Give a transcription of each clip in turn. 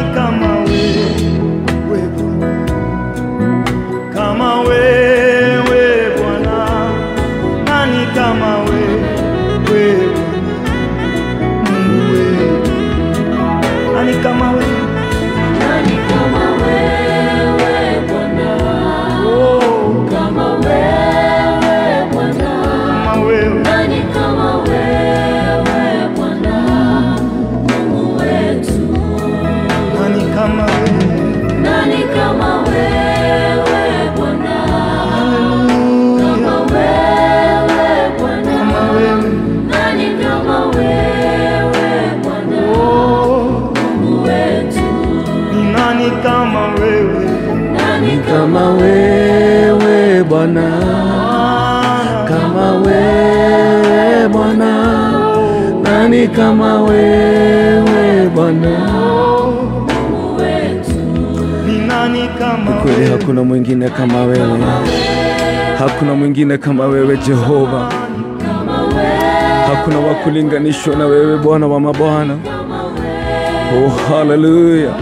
nani kama wewe Bwana, kama wewe Bwana, nani kama wewe Mungu wetu, nani kama wewe, nani kama wewe Bwana, kama wewe Bwana, kama wewe, nani kama wewe Bwana, Mungu wetu, nani kama wewe, nani kama wewe Bwana, kama wewe Bwana, kama wewe, nani kama wewe Bwana, Mungu wetu, ni nani kama wewe, nani kama wewe Bwana, kama wewe Bwana, nani kama wewe Bwana, Mungu wetu, ni nani kama kweli wewe, hakuna mwingine kama wewe, hakuna mwingine kama wewe Jehova, hakuna wakulinganishwa na wewe Bwana wa mabwana. Oh haleluya.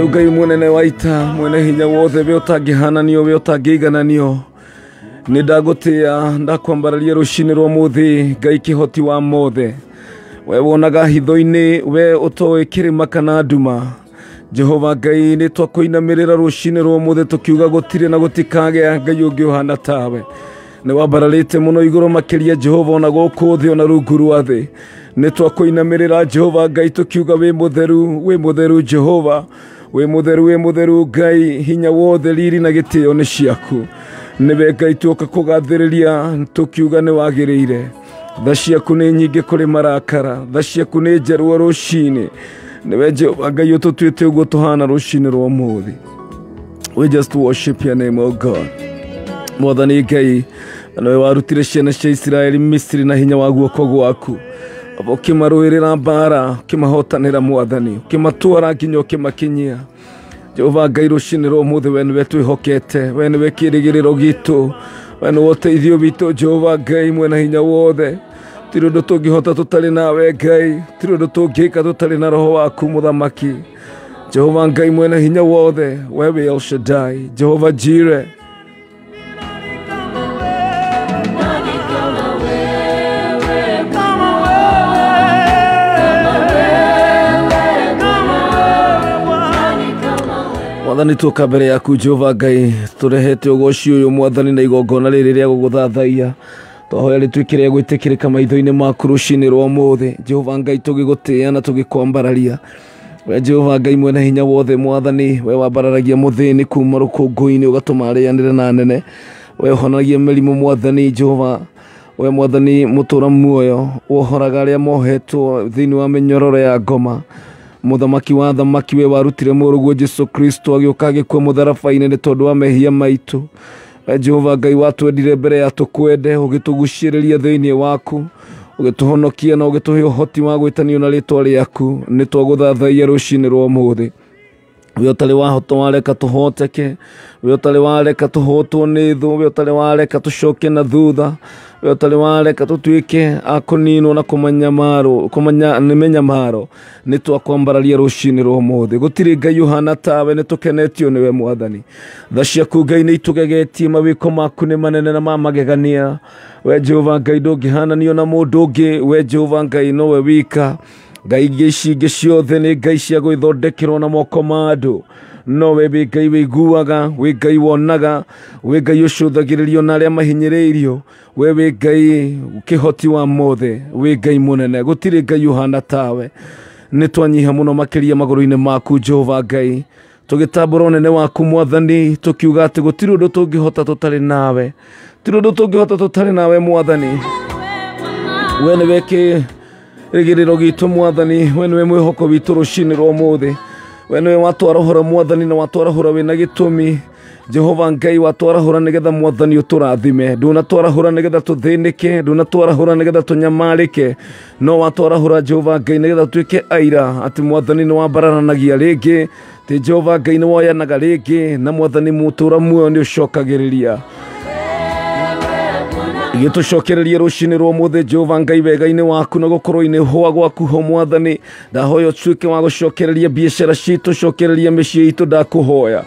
Ngai munene waita mwene hinya wothe we utangihananio we utangigananio ni ndagutia ndakwambararia rushini rwa muthi Ngai kihoti wa mothe we wonaga hitho-ini we utoe kirima kana nduma Jehova Ngai ni twakuinamirira rushini rwa muthi tukiuga gutire na gutikage Ngai ungi uhana tawe ni wambararite muno iguru makiria Jehova ona guku thi ona rungu rwa thi ni twakuinamirira Jehova Ngai tukiuga we mutheru Jehova we mutheru Ngai hinya wothe riri na gitio ni ciaku niwe Ngai tuoka kugathiriria tukiuga ni wagirire tha ciaku ni nyingi kuri marakara tha ciaku ni njerwo rushini niwe Jehova Ngai ututwite uguo tuhana rushini rwa muthi. We just worship your name, oh God. Mwathani Ngai niwe warutire ciana cia Israeli Misiri na hinya wa guoko gwaku ukimaruirira mbara ukimahotanira Mwathani ukimatwara nginya ukimakinyia Jehova Ngai rushini rwa muthi we niwe twihokete we niwe kirigiriro gitu we niwe uteithio witu Jehova Ngai mwena hinya wothe tiri undu tungihota tutari nawe Ngai tiri undu tungika tutari na roho waku muthamaki Jehova Ngai mwena hinya wothe wewe El Shaddai Jehova Jireh Mwathani tuoka mbere yaku Jehova Ngai turehete ugoci uyu Mwathani na igongona riri ria guguthathaia twahoya ritwikire gwitikirika maitho-ini maku rushini rwa muthi Jehova Ngai tugigutia na tugikwambararia we Jehova Ngai mwena hinya wothe Mwathani we wambararagia muthini kuma rukungu-ini ugatuma arianire na nene we honagia mirimu Mwathani Jehova we Mwathani mutura muoyo wohoraga aria mohetwo thiini wa minyororo ya ngoma muthamaki wa thamaki we warutire muruguo Jesu Kristo agioka agikwa mutharabaini ni tondu wa mehia maitu Jehova Ngai watwendire mbere ya tukwende ugituguciriria thiini waku ugituhonokia na ugituhe uhoti wa gwitanio na ritwa riaku ni twaguthathaia rushini rwa muthi we utari wahota wareka tuhoteke we utari wareka tuhotwo ni thu we utari wareka tucoke na thutha we utari wareka tutwike akuninwo na kumanya ni menyamaro ni twakwambararia rushini rwa muthi gutiri Ngai uhana tawe ni tukenetio niwe Mwathani tha ciaku Ngai ni itugegetie mawiko maku ni manene na mamagegania we Jehova Ngai ndungihananio na mundu ungi we Jehova Ngai nowe wika Ngai ici ciothe ni Ngai cia gwithondekirwo na moko ma andu no we Ngai wiguaga we Ngai wonaga we Ngai ucuthagiririo na aria mahinyiriirio we Ngai kihoti wa mothe we Ngai munene gutiri Ngai uhana tawe ni twanyiha muno makiria maguru-ini maku Jehova Ngai tugitambura unene waku Mwathani tukiuga ati gutiri undu tungihota tutari nawe tiri undu tungihota tutari nawe Mwathani we niwe rigiriro gitu Mwathani we niwe mwihoko witu rushini rwa muthi we niwe watwarahura Mwathani na watwarahura wina gitumi Jehova Ngai watwarahura nigetha Mwathani uturathime ndunatwarahura nigetha tuthinike ndunatwarahura nigetha tunyamarike no watwarahura Jehova Ngai nigetha twike aira ati Mwathani ni wambaranagia ringi ti Jehova Ngai ni woyanaga ringi na Mwathani mutura muoyo ni ucokagiriria Igitucokereria rucini rwa muthe Jehova Ngai wega-ini waku na gukorwo-ini hwa gwaku ho Mwathani ndahoya utuike wa gucokereria biacara citu cokereria micii itu ndakuhoya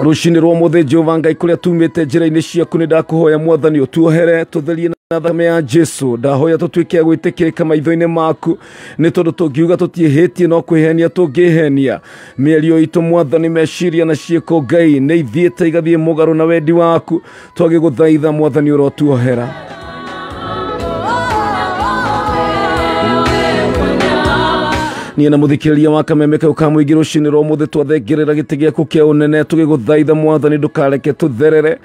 rucini rwa muthe Jehova Ngai kuria tumite njira-ini ciaku ni ndakuhoya Mwathani utuohere tutherie na thakame ya Jesu ndahoya tutuike gwitikirika maitho-ini maku ni tondu tungiuga tutiehitie no kwihenia tungihenia mĩario itu Mwathani meciria na ciiko Ngai ni ithiite igathie mugaru na wendi waku twagiguthaitha Mwathani urotuohera niĩ na muthikiriria wa kameme kau ka muingi rucini rwa muthe twathengerera gĩtĩ gĩaku kĩa ũnene tũgĩgũthaitha Mwathani ndũkareke tũtherere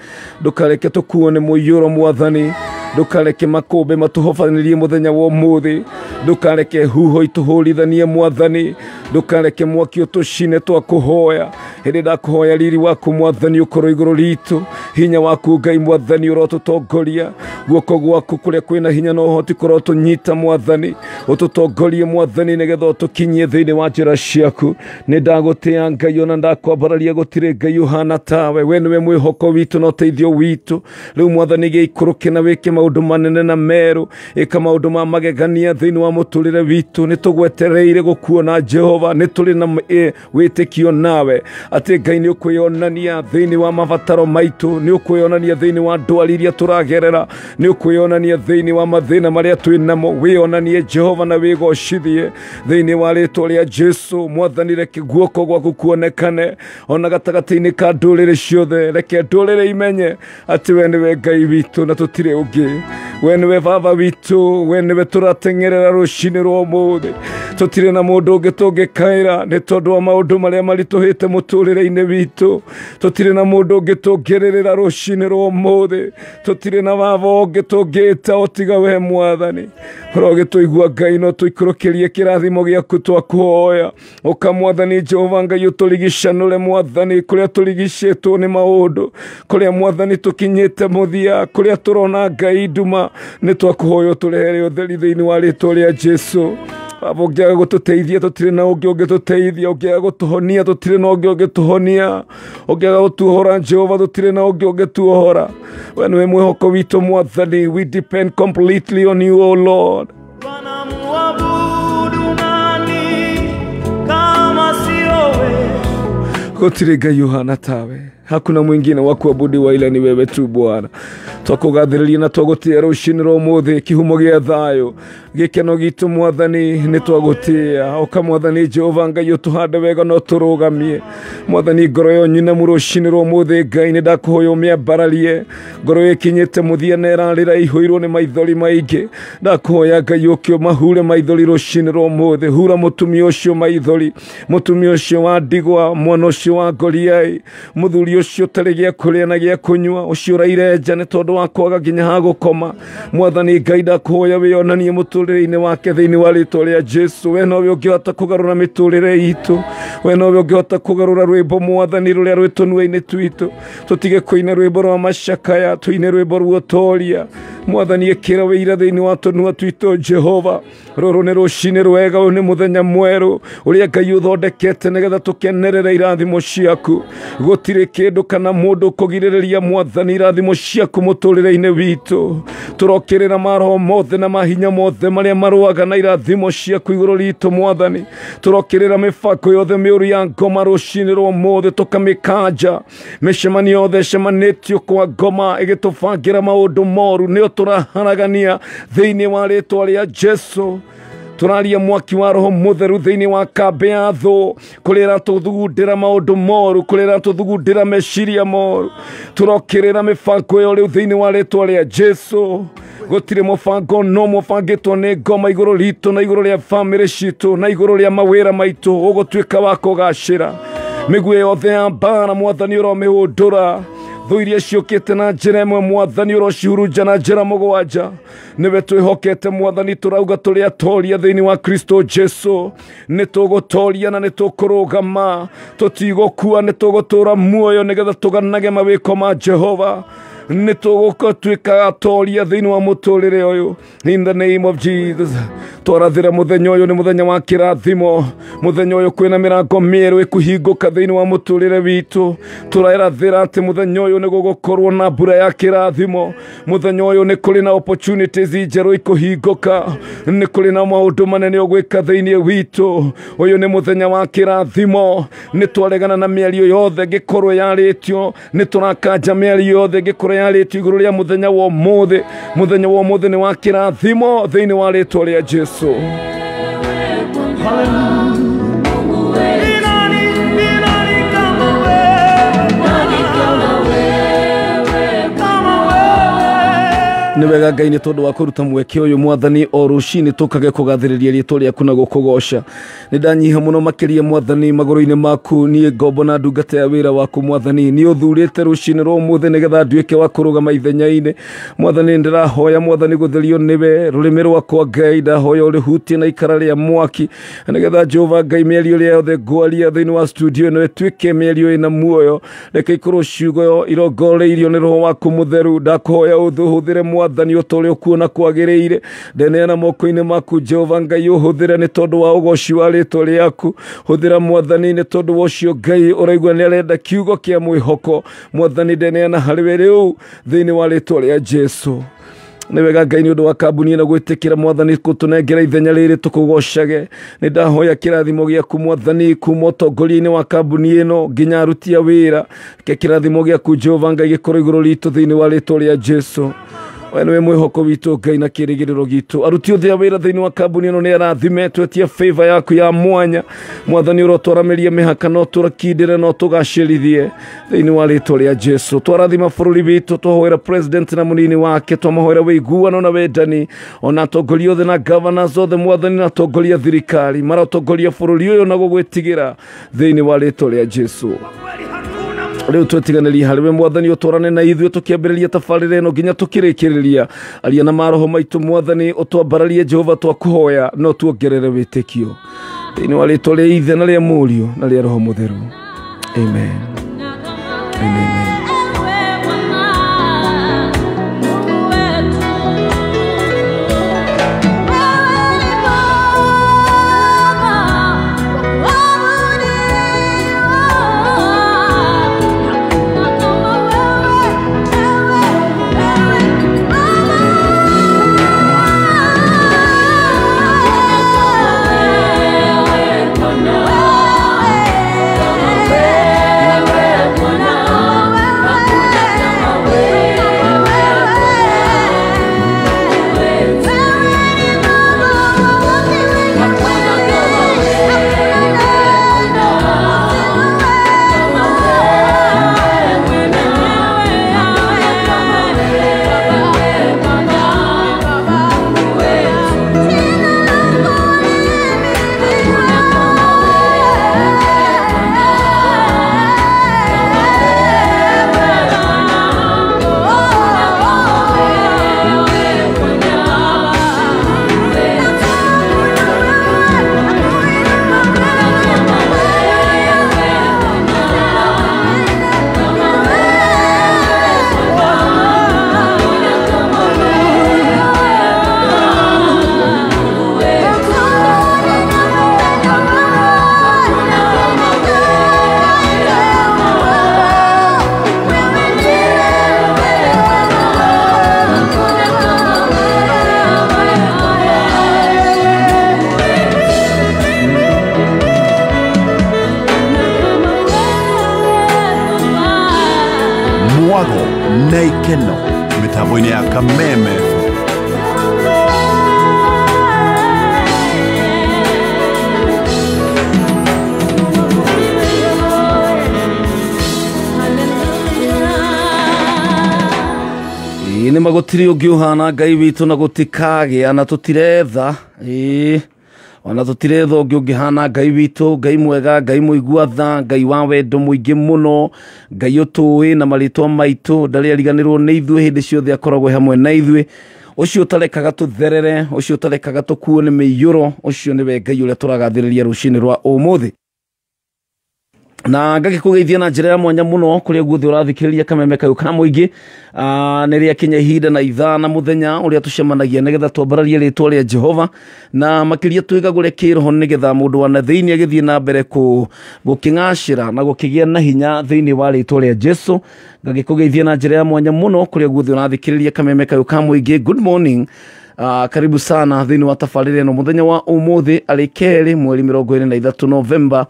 ndũkareke tũkuo nĩ mũiyũro Mwathani ndũkareke makũmbĩ matũhobanirie mũthenya wa ũmũthĩ ndũkareke huho itũhũrithanie Mwathani ndũkareke mwaki ũtũcine twakũhoya hĩndĩ ndakũhoya riri waku Mwathani ũkorwo igũrũ ritũ hinya waku Ngai Mwathani ũrotũtongoria guoko gwaku kũrĩa kwĩna hinya na ũhoti kũrotũnyita Mwathani ũtũtongorie Mwathani nĩgetha ũtũkinyie thĩinĩ wa njĩra ciaku nĩ ndagũtĩa Ngai ona ndakwambararia gũtirĩ Ngai ũhana tawe we nĩwe mwĩhoko witũ na ũteithio witũ rĩu Mwathani gĩikũrũke na wĩke maũndũ manene na merũ ĩka maũndũ ma magegania thĩinĩ wa mũtũrĩre witũ nĩ tũgwetereire gũkuona Jehova nĩ tũrĩ na wĩtĩkio nawe atĩ Ngai nĩ ũkwĩonania thĩinĩ wa mabataro maitũ nĩ ũkwĩonania thĩinĩ wa ndwari iria tũragerera nĩ ũkwĩonania thĩinĩ wa mathĩna marĩa twĩ namo wĩonanie Jehova na wĩgocithie thĩinĩ wa rĩtwa rĩa Jesu Mwathani reke guoko gwaku kuonekane ona gatagatĩ-inĩ ka ndũrĩrĩ ciothe reke ndũrĩrĩ imenye atĩ we nĩwe Ngai witũ na tũtirĩ ũngĩ we nĩwe baba witũ we nĩwe tũrateng'erera rũcinĩ rwa ũmũthĩ tũtirĩ na mũndũ ũngĩ tũngĩkaĩra nĩ tondũ wa maũndũ marĩa maritũhĩte mũtũrĩre-inĩ witũ tũtirĩ na mũndũ ũngĩ tũngĩrĩrĩra rũcinĩ rwa ũmũthĩ tũtirĩ na baba ũngĩ tũngĩĩta ũtiga we Mwathani ũrogĩtũigua Ngai no tũikũrũkĩrie kĩrathimo gĩaku twakũhoya ũka Mwathani Jehova Ngai ũtũrigicanũre Mwathani kũrĩa tũrigicĩtwo nĩ maũndũ kũrĩa Mwathani tũkinyĩte mũthia kũrĩa tũrona Ngai nduma nĩ twakũhoya ũtũrehere ũtheri thĩinĩ wa rĩtwa rĩa Jesu Baba ũngĩaga gũtũteithia tũtirĩ na ũngĩ ũngĩtũteithia ũngĩaga gũtũhonia tũtirĩ na ũngĩ ũngĩtũhonia ũngĩaga gũtuohora Jehova tũtirĩ na ũngĩ ũngĩtuohora we nĩwe mwĩhoko witũ Mwathani we depend completely on you O Lord Wanamuabudu nani kama sio wewe gũtirĩ Ngai ũhana tawe hakuna mwingine wa kuabudiwa ila ni wewe tu Bwana twakugathĩrĩria na twagũtĩa rũcinĩ rwa ũmũthĩ kĩhumo gĩa thayũ gĩkeno gitũ Mwathani nĩ twagũtĩa oka Mwathani Jehova Ngai ũtũhande wega no tũrũgamie Mwathani ngoro yo nyinamu rũcinĩ rwa ũmũthĩ Ngai nĩ ndakũhoya ũmĩambararie ngoro ĩkinyĩte mũthia na ĩrarĩra ihũirwo nĩ maithori maingĩ ndakũhoya Ngai ũke ũmahure maithori rũcinĩ rwa ũmũthĩ hura mũtumia ũcio maithori mũtumia ũcio wa ndigwa mwana ũcio wa ngoriai mũthuri ũcio ũtarĩ gĩa kũrĩa na gĩa kũnyua ũcio ũrairenja nĩ tondũ wa kwaga nginya ha gũkoma Mwathani Ngai ndakũhoya wĩonanie mũtũrĩre-inĩ wake thĩinĩ wa rĩtwa rĩa Jesu we nowe ũngĩhota kũgarũra mĩtũrĩre itũ we nowe ũngĩhota kũgarũra rwĩmbo Mwathani rũrĩa rwĩ tũnua-inĩ twitũ tũtige kũina rwĩmbo rwa macakaya tũine rwĩmbo rwa ũtoria Mwathani ĩkĩra wĩira thĩinĩ wa tũnua twitũ Jehova rũrũ nĩ rũcinĩ rwega ũyũ nĩ mũthenya mwerũ ũrĩa Ngai ũthondekete nĩgetha tũkenerere irathimo ciaku gũtirĩ kĩndũ kana mũndũ kũgirĩrĩria Mwathani irathimo ciaku mũtũrĩre-inĩ witũ tũrokĩrĩra maroho mothe na mahinya mothe marĩa marũaga na irathimo ciaku igũrũ ritũ Mwathani tũrokĩrĩra mĩbango yothe mĩũru ya ngoma rũcinĩ rwa ũmũthĩ tũkamĩkanja mĩcemanio yothe ĩcemanĩtio kwa ngoma ĩgĩtũbangĩra maũndũ moru nĩo tũraharagania thĩinĩ wa rĩtwa rĩa Jesu tũraria mwaki wa roho mũtheru thĩinĩ wa kambĩ ya thũ kũrĩa ĩratũthugundĩra maũndũ moru kũrĩa ĩratũthugundĩra meciria moru tũrokĩrĩra mĩbango ĩyo rĩu thĩinĩ wa rĩtwa rĩa Jesu gũtirĩ mũbango no mũbangĩtwo nĩ ngoma igũrũ ritũ na igũrũ rĩa bamĩrĩ citũ na igũrũ rĩa mawĩra maitũ ũgũtuĩka wa kũgacĩra mĩguĩ yothe ya mbara Mwathani ũromĩhũndũra thũ iria ciũkĩte na njĩra ĩmwe Mwathani ũrocihurunja na njĩra mũgwanja nĩwe twĩhokete Mwathani tũrauga tũrĩ atoria thĩinĩ wa Kristo Jesu nĩ tũgũtoria na nĩ tũkũrũgama tũtigũkua nĩ tũgũtũra muoyo nĩgetha tũganage mawĩko ma Jehova nituguka twikaga toria thiini wa muturire uyu in the name of Jesus. Twarathira muthenya uyu ni muthenya wa kirathimo, muthenya uyu kwina mirango mieru ikuhinguka thiini wa muturire witu. Turairathira ati muthenya uyu ni gugukorwo na mbura ya kirathimo, muthenya uyu ni kuri na opportunities njeru ikuhinguka, ni kuri na maundu manene ugwika thiini witu. Uyu ni muthenya wa kirathimo, ni twaregana na miario yothe gikorwo yaritio, ni turakanja miario yothe gikorwo yaritio iguru ria muthenya wa umuthi. Muthenya wa umuthi ni wa kirathimo thiini wa ritwa ria Jesu. Ni wega Ngai ni tondu wa kuruta mweke uyu Mwathani o rucini tukage kugathiriria ritwa riaku na gukugosha. Ni ndanyiha muno makiria Mwathani maguru-ini maku, ni ngombo na ndungata ya wira waku Mwathani. Ni uthurite rucini rwa umuthi nigetha nduike wa kurugama ithenya-ini Mwathani. Ndirahoya Mwathani gutherio niwe rurimi rwakwa Ngai, ndahoya urihutie na ikara ria mwaki nigetha Jehova Ngai miario ria yothe ngwaria thiini wa studio no ituike miario ina muoyo. Reke ikorwo ciugo irongoreirio ni roho waku mutheru. Ndakuhoya uthuhuthire Mwathani utore ukuona kwagiriire, ndeneana moko-ini maku Jehova Ngai uhuthire ni tondu wa ugoci wa ritwa riaku. Huthira Mwathani ni tondu wocio Ngai uraigua ni arenda kiugo kia mwihoko Mwathani, ndeneana hariwe riu thiini wa ritwa ria Jesu. Ni wega Ngai ni undu wa kambuni na gwitikira Mwathani kutunengera ithenya riri tukugocage. Ni ndahoya kirathimo giaku Mwathani kuma utongoria-ini wa kambuni ino nginya aruti a wira. Ke kirathimo giaku Jehova Ngai gikorwo iguru ritu thiini wa ritwa ria Jesu. We niwe mwihoko witu Ngai na kirigiriro gitu. Aruti othe a wira thiini wa kambuni ino ni arathime, twetia favor yaku ya mwanya Mwathani. Urotwaramiria mihaka no turakindire no tugacirithie thiini wa ritwa ria Jesu. Twarathima bururi witu, twahoera president na munini wake, twamahoera wiguano na wendani, ona atongoria othe na governors othe Mwathani, na atongoria thirikari maratongoria bururi uyu na gugwitigira thiini wa ritwa ria Jesu. Riu twetiganiria hariwe Mwathani utwarane na ithuĩ tukiambĩrĩria tabarĩra ĩno nginya tukirĩkĩrĩria. Aria na maroho maitu Mwathani, utwambararie Jehova, twakuhoya no tuongerere wĩtĩkio thiini wa ritwa ria Ithe na ria Mũriũ na ria Roho Mũtheru. Amen. Amen. Neikeno mitambo-ini ya Kameme. Ni magotiri ungi uhana Ngai witu na gutikage ana tutiretha ona tutiretha ungi hana Ngai witu, Ngai mwega, Ngai muiguatha, Ngai wa wendo muingi muno, Ngai utui na maritwa maitu, ndari ariganirwo ni ithuĩ hindi ciothe akoragwo hamwe na ithuĩ. Ucio utarekaga tutherere, ucio utarekaga tukuo ni mĩiyũro, ucio niwe Ngai uria turagathĩrĩria rucini rwa umuthi. na ngagikugeithia na njira ya mwanya muno kuria guothe urathikiriria kameme kayu ka muingi neria kinya ihinda na ithana muthenya uria tucemanagia nigetha twambararie ritwa ria Jehova na makiria Kwigagura Kiroho nigetha mundu wana thiini agithie na mbere gukingashira na gukigia na hinya thiini wa ritwa ria Jesu. Ngagikugeithia na njira ya mwanya muno kuria guothe urathikiriria kameme kayu ka muingi. Good morning. Karibu sana thiini wa tafarire no muthenya wa umuthi alikeri mweri 23 November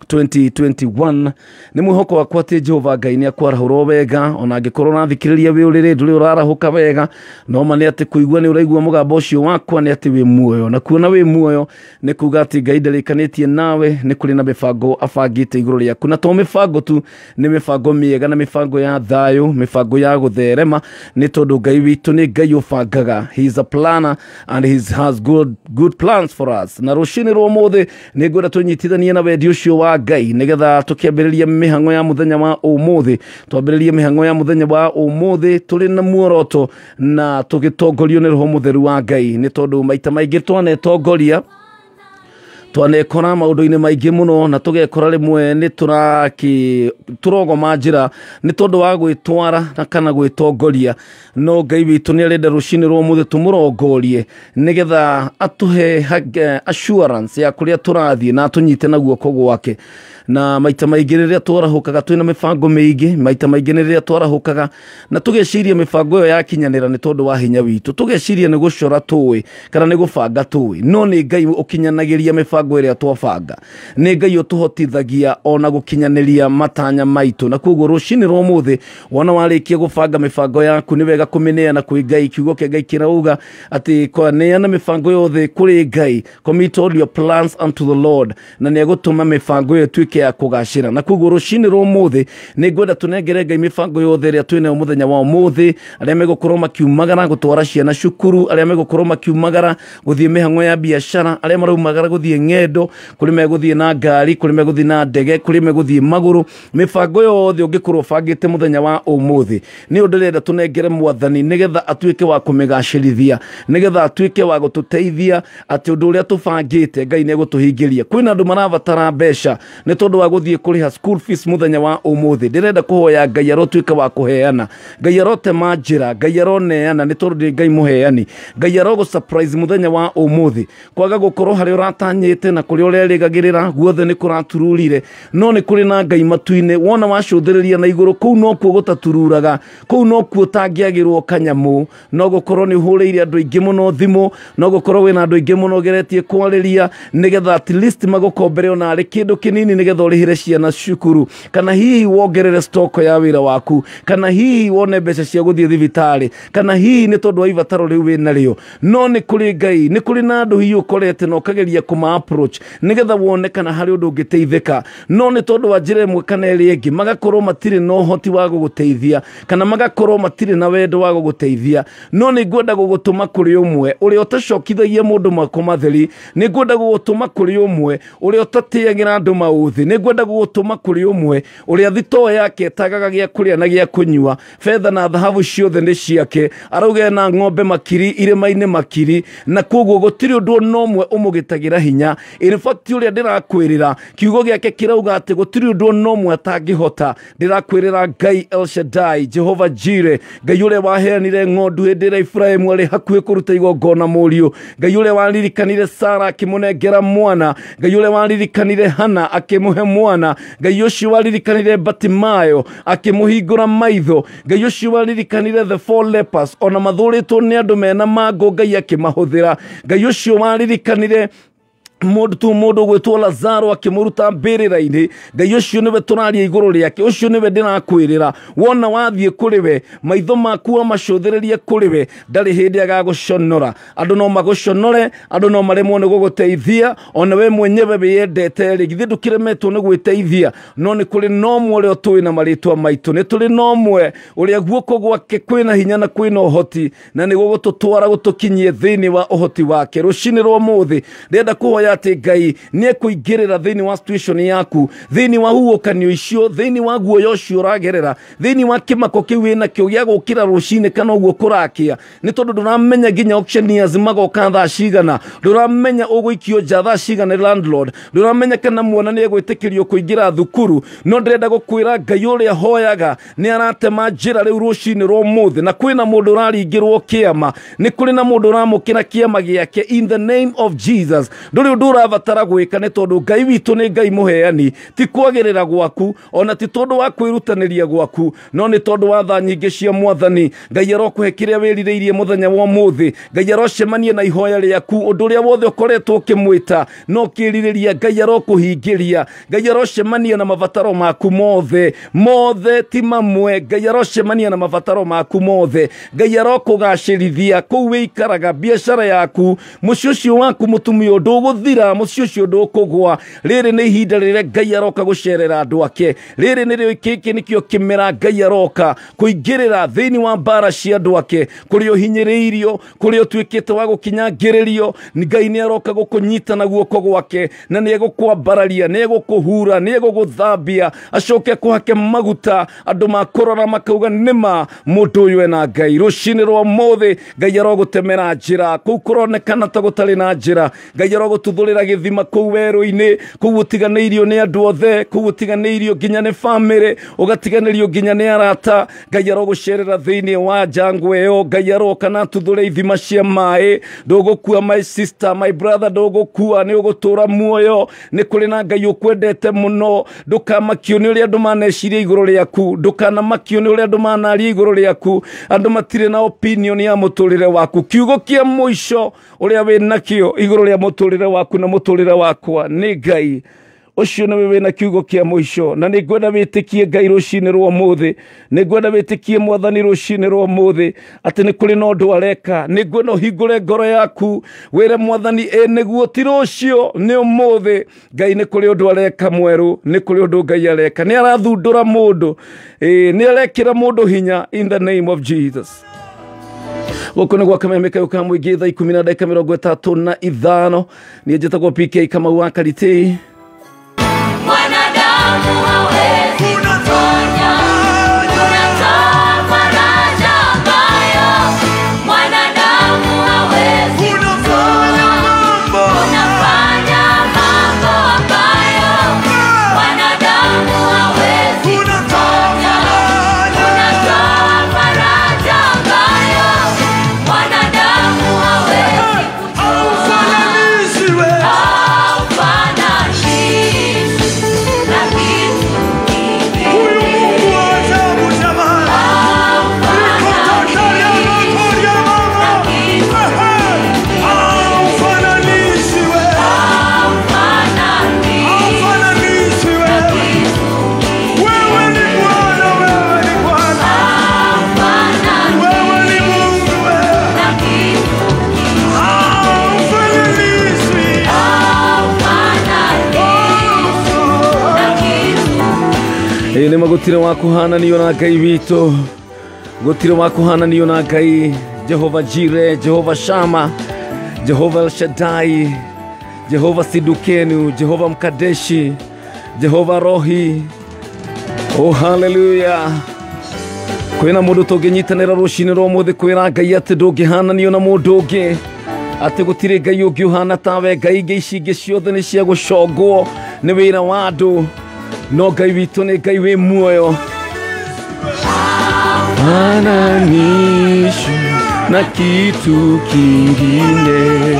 2021. Ni mwihoko wakwa ati Jehova Ngai ni akwarahura wega ona angikorwo nathikiriria wi urire nduri urarahuka wega no mani ati kuigua ni uraigua mugambo ucio wakwa ni ati wi muoyo na kuona wi muoyo ni kuga ati Ngai ndarikanitie nawe ni kuri na mifango afangite iguru riaku na to mifango tu ni mifango miega na mifango ya thayo mifango ya gutherema ni tondu Ngai witu ni Ngai ufangaga. He is a planner and he has good plans for us. Na rushini rwo muthe ni ngwenda tunyitithanie na wendi ucio wa Ngai nigetha tukiambiriria mihango ya muthenya wa umuthi twambiririe mihango ya muthenya wa umuthi turi na muoroto na tugitongorio ni roho mutheru wa Ngai ni tondu maita maingi twanetongoria twanekora maundu-ini maingi muno na tugekora rimwe ni turogoma njira ni tondu wa gwitwara na kana gwitongoria no Ngai witu ni arenda rushini rwo muthe tumurongorie nigetha atuhe assurance ya kuria turathie na tunyite na guoko gwake. Na maita maingi riria twarahukaga twina mifango miingi maita maingi riria twarahukaga na tugeciria mifango yo yakinyanira ni tondu wa hinya witu tugeciria ni gucora tuwi kana ni gubanga tuwi no ni Ngai ukinyanagiria mifango iria twabanga ni Ngai utuhotithagia ona gukinyaniria matanya maitu na kuguo rushini rwo muthe wona warikia gubanga mifango yaku ni wega kumineana kwi Ngai kiugo kia Ngai kirauga ati kwaneana mifango yothe kuri Ngai commit all your plans unto the Lord na ni agutuma mifango yo tuike ya kugashira na kuguo rushini rwo muthe ni ngwenda tunengere Ngai mifango yothe ria twine muthenya wa umuthi aria megukorwo makiumagara gutwara ciana cukuru aria megukorwo makiumagara guthie mihango ya biashara aria maraumagara guthie ngendo kuri meguthie na ngari kuri meguthie na ndege kuri meguthie maguru mifango yothe ungikorwo bangite muthenya wa umuthi ni undirenda tunengere mwathani nigetha atuike wa kumigacirithia nigetha atuike wa gututeithia ati undu uria tubangite Ngai ni gutuhingiria. Kwina andu marabatara mbeca ni tondu wa guthie kuriha school fees muthenya wa umuthi ndirenda kuhoya Ngai arotuike wa kuheana Ngai arote manjira Ngai aroneana ni tondu Ngai muheani Ngai arogo surprise muthenya wa umuthi kwaga gukorwo hari uratanyite na kuri urerigagirira guothe ni kuratururire no ni kuri na Ngai matuine wona wacuthiriria na iguru kuu no kuo gutatururaga kuu no kuo tangiagirwo kanyamu no gukorwo ni huriire andu ingi muno thimu no gukorwo wina andu ingi muno geretie kwariria nigetha at least magukombere ona ari kindu kinini nigetha urihire ciana cukuru kana hihi wongerere stock ya wira waku kana hihi wone mbeca cia guthie thibitari kana hihi ni tondu wa ibataro riu wina rio no ni kuri Ngai ni kuri na andu hihi ukorete no kageria kuma approach nigetha wone kana hari undu ungiteithika no ni tondu wa njira imwe kana iri ingi magakorwo matire no hoti wa guguteithia kana magakorwo matire na wendo wa guguteithia no ni ngwenda gugutuma kuri umwe uri utacokithagia mundu mako matheri ni ngwenda gugutuma kuri umwe uri utatiagira andu mauthi ni ngwenda gugutuma kuri umwe uri thito yake tagaga gia kuria na gia kunyua fedha na dhahabu ciothe ni ciake arauge na ng'ombe makiri irima-ini makiri na kuguo gutiri undu no umwe umugitagira hinya. In fact uria ndirakwirira kiugo giake kirauga ati gutiri undu no umwe atangihota ndirakwirira Ngai El Shaddai Jehova Jireh Ngai uria waheanire ng'ondu hindira Efraimu ari hakuhi kuruta igongona muriu Ngai uria waririkanire Sara akimunengera mwana Ngai uria waririkanire Hana akimuhe mwana Ngai ucio waririkanire Batimayo akimuhingura maitho Ngai ucio waririkanire the four lepers ona mathuritwo ni andu mena mango Ngai akimahuthira Ngai ucio waririkanire mundu gwitwo Lazaro akimuruta mbirira-ini Ngai ucio niwe turaria iguru riake ucio niwe ndirakwirira wona wathie kuri we maitho maku amacuthiririe kuri we ndari hindi agaguconora andu no maguconore andu no maremwo ni guguteithia ona we mwenyewe wiyendete rigithie ndukiremetwo ni gwiteithia no ni kuri no mwe uri tui na maritwa maitu ni turi no mwe uri guoko gwake kwina hinya na kwina uhoti na ni gugututwara gutukinyie thiini wa uhoti wake rucini rwo muthi ndenda kuhoya kwira ati Ngai nie kuingirira thini wa situation yaku, thini wa huokanio icio, thini wa guoyo ucio uragerera, thini wa kimako kiu wina kio gia gukira rucine kana uguo kurakia, ni tondu nduramenya ginya auctioneers magoka thaa cigana, nduramenya uguikio nja thaa cigana landlord, nduramenya kana mwana ni egwitikirio kuingira thukuru, no ndirenda gukwira Ngai uria hoyaga ni aratema njira riu rucine rwa muthi, na kwina mundu uraringirwo kiama, ni kuri na mundu uramukira kiama giake in the name of Jesus. Nduri undu urabatara gwika ni tondu Ngai witu ni Ngai muheani, ti kwagirira gwaku ona ti tondu wa kwirutaniria gwaku, no ni tondu wa tha nyingi cia Mwathani. Ngai arokuhe kiria wiririirie muthenya wa muthi, Ngai arocemania na ihoya riaku, undu uria wothe ukoretwo ukimwita no kiririria, Ngai arokuhingiria, Ngai arocemania na mabataro maku mothe ti mamwe, Ngai arocemania na mabataro maku mothe, Ngai arokugacirithia kuu wikaraga biashara yaku, muci ucio waku mutumia nduguthira, muci ucio ndukugwa. Riri ni ihinda rire Ngai aroka gucerera andu ake, riri ni kiki nikio kimera Ngai aroka kuingirira thini wa mbara cia andu ake, kurio hinyiriirio, kurio twikite wa gukinyangiririo, Ngai ni aroka gukunyita na guoko gwake, na ni egukwambararia, ni egukuhura, ni eguguthambia, acoke kuhake maguta, andu makurora makauga nima mundu uyu ena Ngai. Rucine rwa muthi Ngai arogutemera njira, kuu kuronekana ta gutari na njira, Ngai arogututhurira githima kuu weru-ini, kuu utiganeirio ni andu othe, kuu utiganeirio nginya ni family, ugatiganeirio nginya ni arata, Ngai arogucerera thiini wa njangwe yo, Ngai aroka na tuthure ithima cia mai, ndugukua my sister, my brother, ndugukua, ni ugutura muoyo, ni kuri na Ngai ukwendete muno, ndukamakio ni uria andu maneciria iguru riaku, ndukanamakio ni uria andu manaria iguru riaku, andu matire na opinion ya muturire waku. Kiugo kia muico uria winakio iguru ria muturire waku na muturire wakwa ni Ngai ucio na wewe na kiugo kia muico, na ni ngwenda witikie Ngai rucine rwa muthi, ni ngwenda witikie Mwathani rucine rwa muthi ati ni kuri no ndu areka, ni ngwenda uhingure ngoro yaku wire Mwathani niguo ti rucio ni umuthi. Ngai ni kuri undu areka mweru, ni kuri undu Ngai areka, ni arathundura mundu, ni arekira mundu hinya in the name of Jesus. Wako nigwa kamemeka yuka mwigi thaa 10 na dakika 35 ni njitagwo PK kama wa Karitei. Mwanadamu hawezi kufanya, unatoa faraja ambayo mwanadamu hawezi kutoa, unafanya mambo ambayo mwanadamu hawezi kufanya, unatoa faraja ambayo mwanadamu hawezi kutoa. Ni magutire wa kuhananio na Ngai witu, gutire wa kuhananio na Ngai Jehova Jire, Jehova Shama, Jehova El Shaddai, Jehova Sidukenu, Jehova Mkadeshi, Jehova Rohi. Oh hallelujah. Kwina mundu tunginyitanira rucine rwa muthi kwira Ngai ati ndungihananio na mundu ungi, ati gutire Ngai ungi uhana tawe. Ngai ici ingi ciothe ni cia gucongwo ni wira wa andu, no Ngai witu ni Ngai wi muoyo. Hananisho na kitu kingine,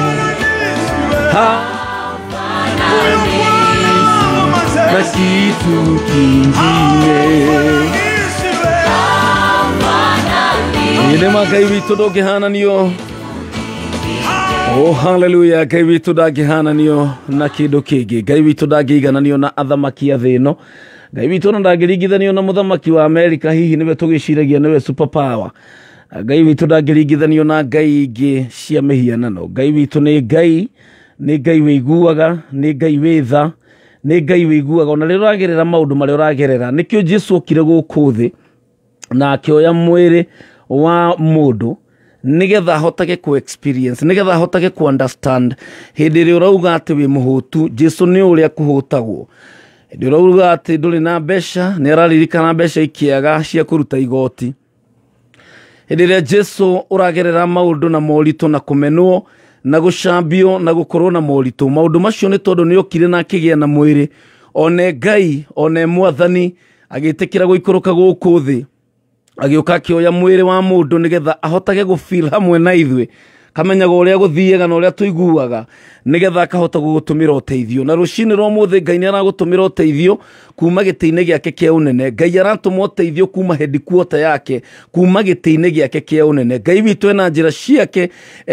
na kitu kingine, ine Ngai witu ndungihananio. Oh hallelujah. Ngai witu ndagihananio na kindu kingi, Ngai witu ndagigananio na athamaki a thino, Ngai witu ndagiringithanio na muthamaki wa Amerika, hihi niwe tugiciragia niwe super power. Ngai witu ndagiringithanio na ngai ingi cia mihianano. Ngai witu ni Ngai wiguaga, ni Ngai witha, ni Ngai wiguaga ona rero agerera maundu mari uragerera. Nikio Jesu okire guku thi na akioya mwiri wa mundu nigetha hotage ku experience nigetha hotage ku understand hindi ri urauga ati wi muhutu Jesu ni uria kuhutagwo hindi urauga ati nduri na besha ni araririkana besha ikiaga cia kuruta igoti hindi ri Jesu uragerera maundu na morito na kumenwo na gucambio na gukorwo na morito maundu macio ni tondu ni okire na kigia na mwiri one Ngai one Mwathani agitikira guikuruka guku thi agioka kioya mwiri wa mundu nigetha ahotage gu feel hamwe na ithwe kamenyaga uria guthiega na uria tuiguaga nigetha akahota gugutumira uteithio na rucini rwa muthe Ngai ni aragutumira uteithio kuma gitiine giake kia unene Ngai aratuma uteithio kuma headquarter yake kuma gitiine giake kia unene Ngai witu ena njira ciake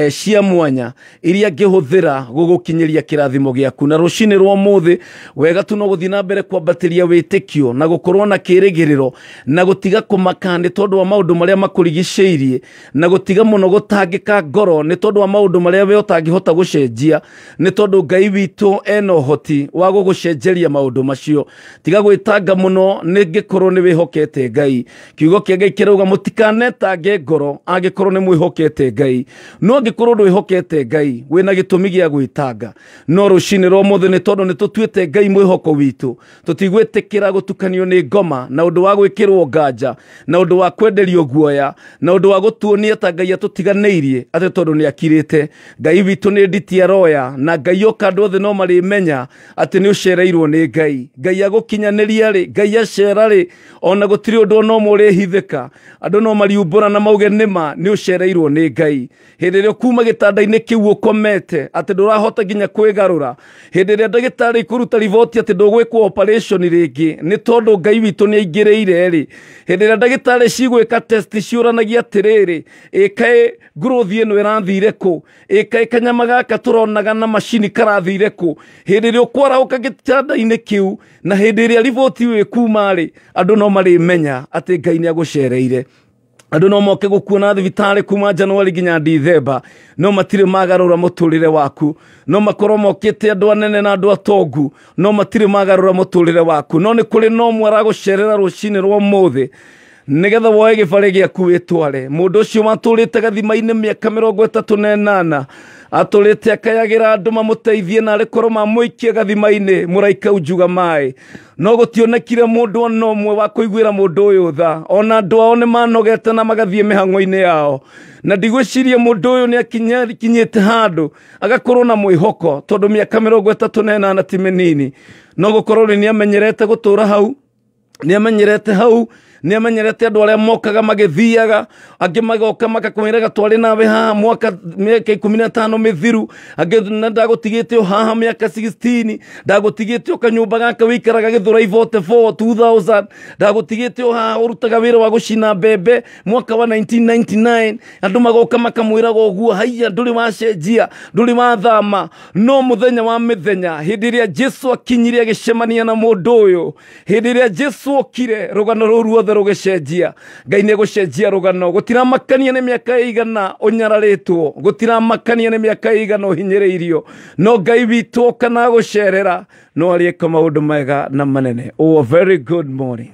cia mwanya iria ngihuthira gugukinyiria kirathimo giaku na rucini rwa muthe wega tu no guthina mbere kwambatiria witikio na gukorwo na kirigiriro na gutiga kumakande tondu wa maundu maria makurigiceirie na gutiga muno gutangika ngoro ni tondu wa maundu maria we utangihota gucenjia ni tondu Ngai witu ena uhoti wa gugucenjeria maundu macio tiga gwitanga muno ningikorwo ni wihokete Ngai kiugo kia Ngai kirauga mutikaneta ngoro angikorwo ni mwihokete Ngai no angikorwo ndwihokete Ngai wina gitumi gia gwitanga no rucini rwa muthe ni tondu ni tutuite Ngai mwihoko witu tutigwitikira gutukanio ni ngoma na undu wa gwikirwo nganja na undu wa kwenderio guoya na undu wa gutuonia ta Ngai atutiganeirie ati tondu ni akirite Ngai witu ni nditia roya na Ngai okandu othe no marimenya ati ni ucereirwo ni Ngai Ngai agukinyaniria ri Ngai acera ri ona gutiri undu no muri hithika andu no mariumbura na mauge nima ni ucereirwo ni Ngai hindi ri kuma gitanda-ini kiu ukomete ati ndurahota ginya kwigarura hindi ri ndagitari kuruta riboti ati ndugwikwo operation ringi ni tondu Ngai witu ni aingireire ri hindi ri ndagitari cigwika test ciuranagia atiriri ikae growth ino irathire ku ikae kanyama gaka turonaga na machine karathire ku hindi ri ukwara ukagitanda-ini kiu na hindi ri riboti wi kuma ri andu no marimenya ati Ngai ni agucereire andu no moke gukuona thibitari kuma January ginya December no matire magarura muturire waku no makoro mokete andu anene na andu atongu no matire magarura muturire waku no ni kuri no mwara gucerera rucini rwa muthe nigetha woe gibare giaku witware mundu ucio maturite gathima-ini miaka 38 aturite akayagira andu mamuteithie na rekoro mamuikie gathima-ini muraika ujuga mai no gutionekire mundu ona umwe wa kuiguira mundu uyu tha ona andu ao ni manogete na magathie mihango-ini yao na ndigwiciria mundu uyu ni akinyite handu agakorwo na mwihoko tondu miaka 38 ti minini no gukorwo ni amenyerete gutura hau ni amenyerete hau ni amenyerete andu aria mokaga magithiaga angi magoka makakwiraga twari nawe ha mwaka miaka 15 mithiru angi ndagutigite haha miaka 16 ndagutigite ukanyumba gaka wikaraga githura ivote 2000 ndagutigite haha urutaga wira wa gucina bebe mwaka wa 1999 andu magoka makamwiraga oguo haiya nduri wacenjia nduri wathama no muthenya wa mithenya hindi ria Jesu akinyiria agicemania na mundu uyu hindi ria Jesu okire rugano ruru rugecenjia Ngai ni gucenjia rugano gutiramakania ni miaka igana unyararitwo gutiramakania ni miaka igana uhinyiriirio no Ngai witu kana gucerera no arieka maundu mega na manene. Oh, very good morning.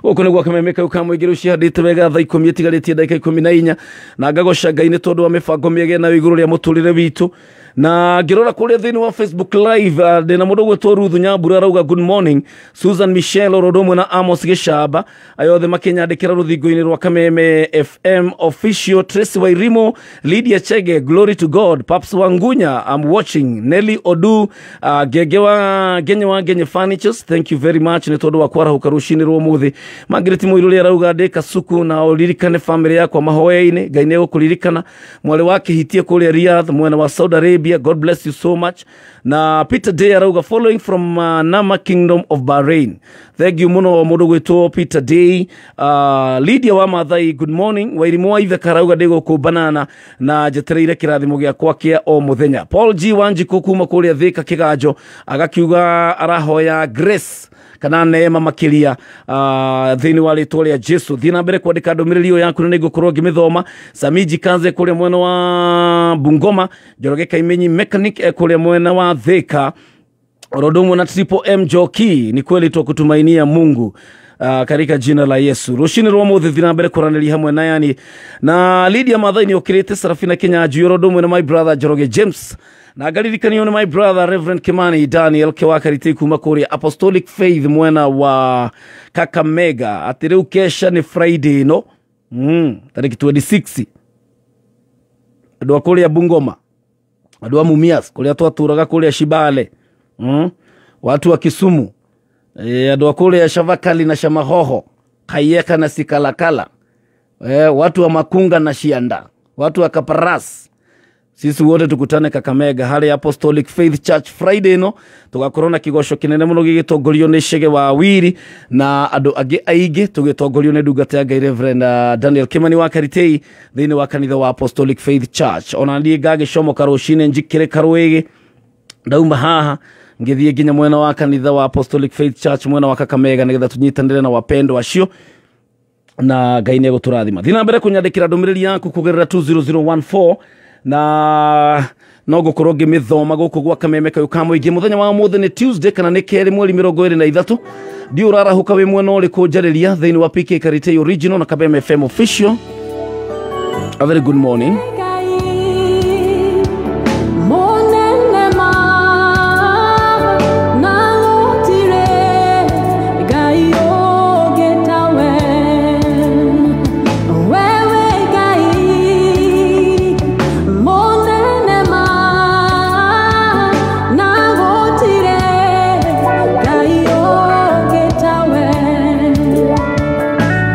Uko niguo kamemeka ukamwigira ucihandite wega thaa 10 tigaritie ndagika 14 na ngagoca Ngai ni tondu wa mibango miege na iguru ria muturire witu na ngirora kuria thini wa Facebook live ndina mundu gwetwo Ruthu Nyambura arauga good morning Susan Michelle Orodomwe na Amos Gicamba ayothe makinyandikira ruthingo-ini rwa Kameme FM official Tracy Wairimo Lydia Chege glory to God Paps Wangunya I'm watching Nelly Odu Genye wa Genye Furnitures thank you very much ni tondu wa kwara hukarushini rwo muthi Margaret Muiruri arauga ndeka suku na uririkane family yako mahoya-ini Ngai ni gukuririkana mwale wake hitie kuria Riyadh mwena wa Saudi Arabia God bless you so much. Na Peter Day arauga following from Nama Kingdom of Bahrain. Thank you muno mundu gwitwo Peter Day. Lydia wa Mathai good morning. Wairimo wa Ithaka arauga ndego kubanana na jetereire kirathimo giakwa kia o muthenya. Paul G Wanjiku kuma kuria Thika Kiganjo agakiuga arahoya grace kana neema makiria thini wa ritwa ria Jesu thina mbere kwandika ndumiriri yaku ni gukorwo ngimithoma Samiji Kanze kuria mwena wa Bungoma Njoroge Kaimenyi mechanic kuria mwena wa Thika Orodomwe na Triple M Joki ni kweli tukutumainia Mungu katika jina la Yesu. Rushini rwa mothe thina mbere kuranĩria hamwe na yani na Lydia Mathaini okirite Sarafina Kenya Juyoro mwe na my brother Joroge James na galirikanio na my brother Reverend Kimani Daniel Kewa Karitei kuma kuri Apostolic Faith mwena wa Kakamega. Atireu kesha ni Friday no tariki 26 andu akuria Bungoma, andu a Mumias kuria twaturaga kuria Shibale, watu wa Kisumu, andu akuria Shavakali na Shamahoho, Kayeka na Sikalakala, watu wa Makunga na Shianda, watu wa Kaparas. Sisi wote tukutane Kakamega hali Apostolic Faith Church Friday no tugakorona kigosho kinene muno gigitongorio ni Shege wa Wiri na andu age aige tugitongorio ni ndungata ya Reverend Daniel Kimani wa Karitei thini wa kanitha wa Apostolic Faith Church. Ona ndie gage shomo karoshine njikire karwege ndauma haha ngithie ginya mwena wa kanitha wa Apostolic Faith Church mwena wa Kakamega nigetha tunyitanire na wapendo acio na Ngai ni guturathima. Thina mbere kunyandikira ndumiriri yaku kugerera 20014 na nogo koroge mithoma guku gwa Kameme kayo kamuingi muthenya wa muthe ni Tuesday kana ni keri mweri 23 ndi urarahuka we mwena uri kunjariria thini wa PK Karitei original na Kameme FM official. A very good morning.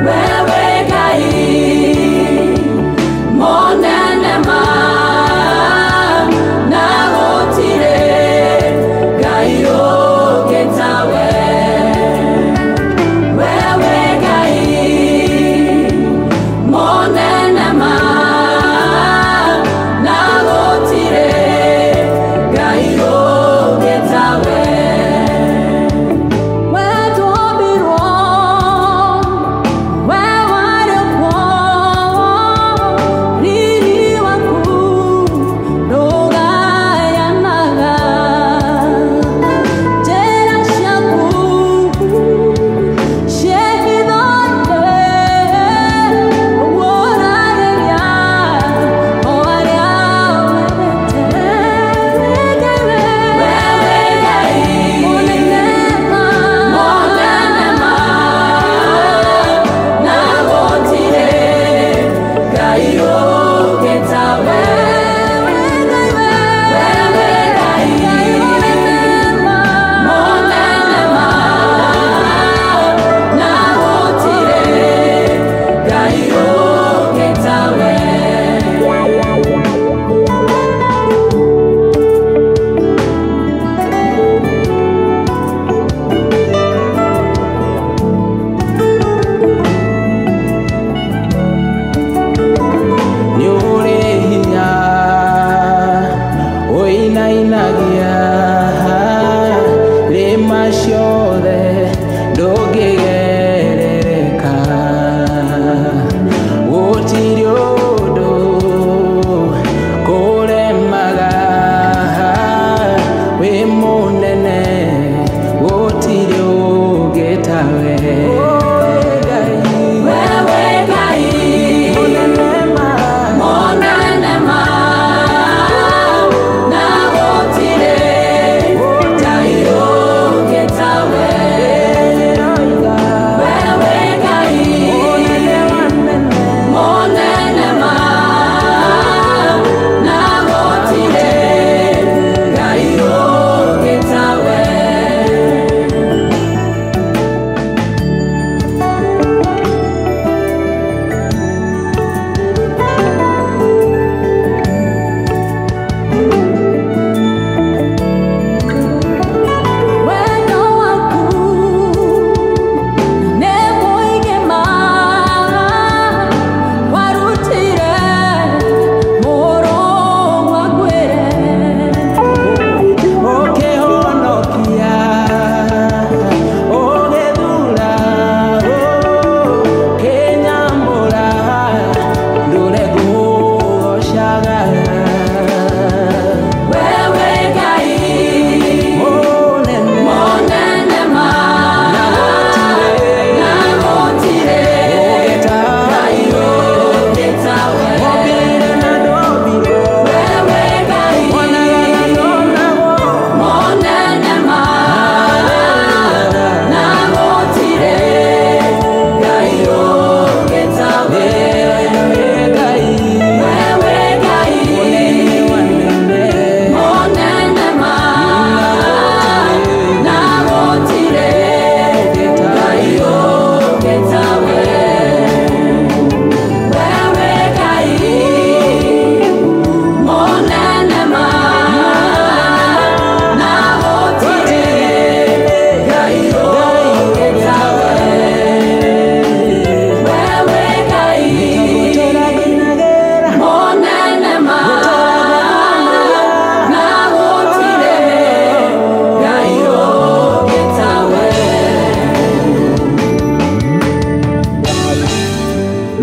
Wewe gai, mona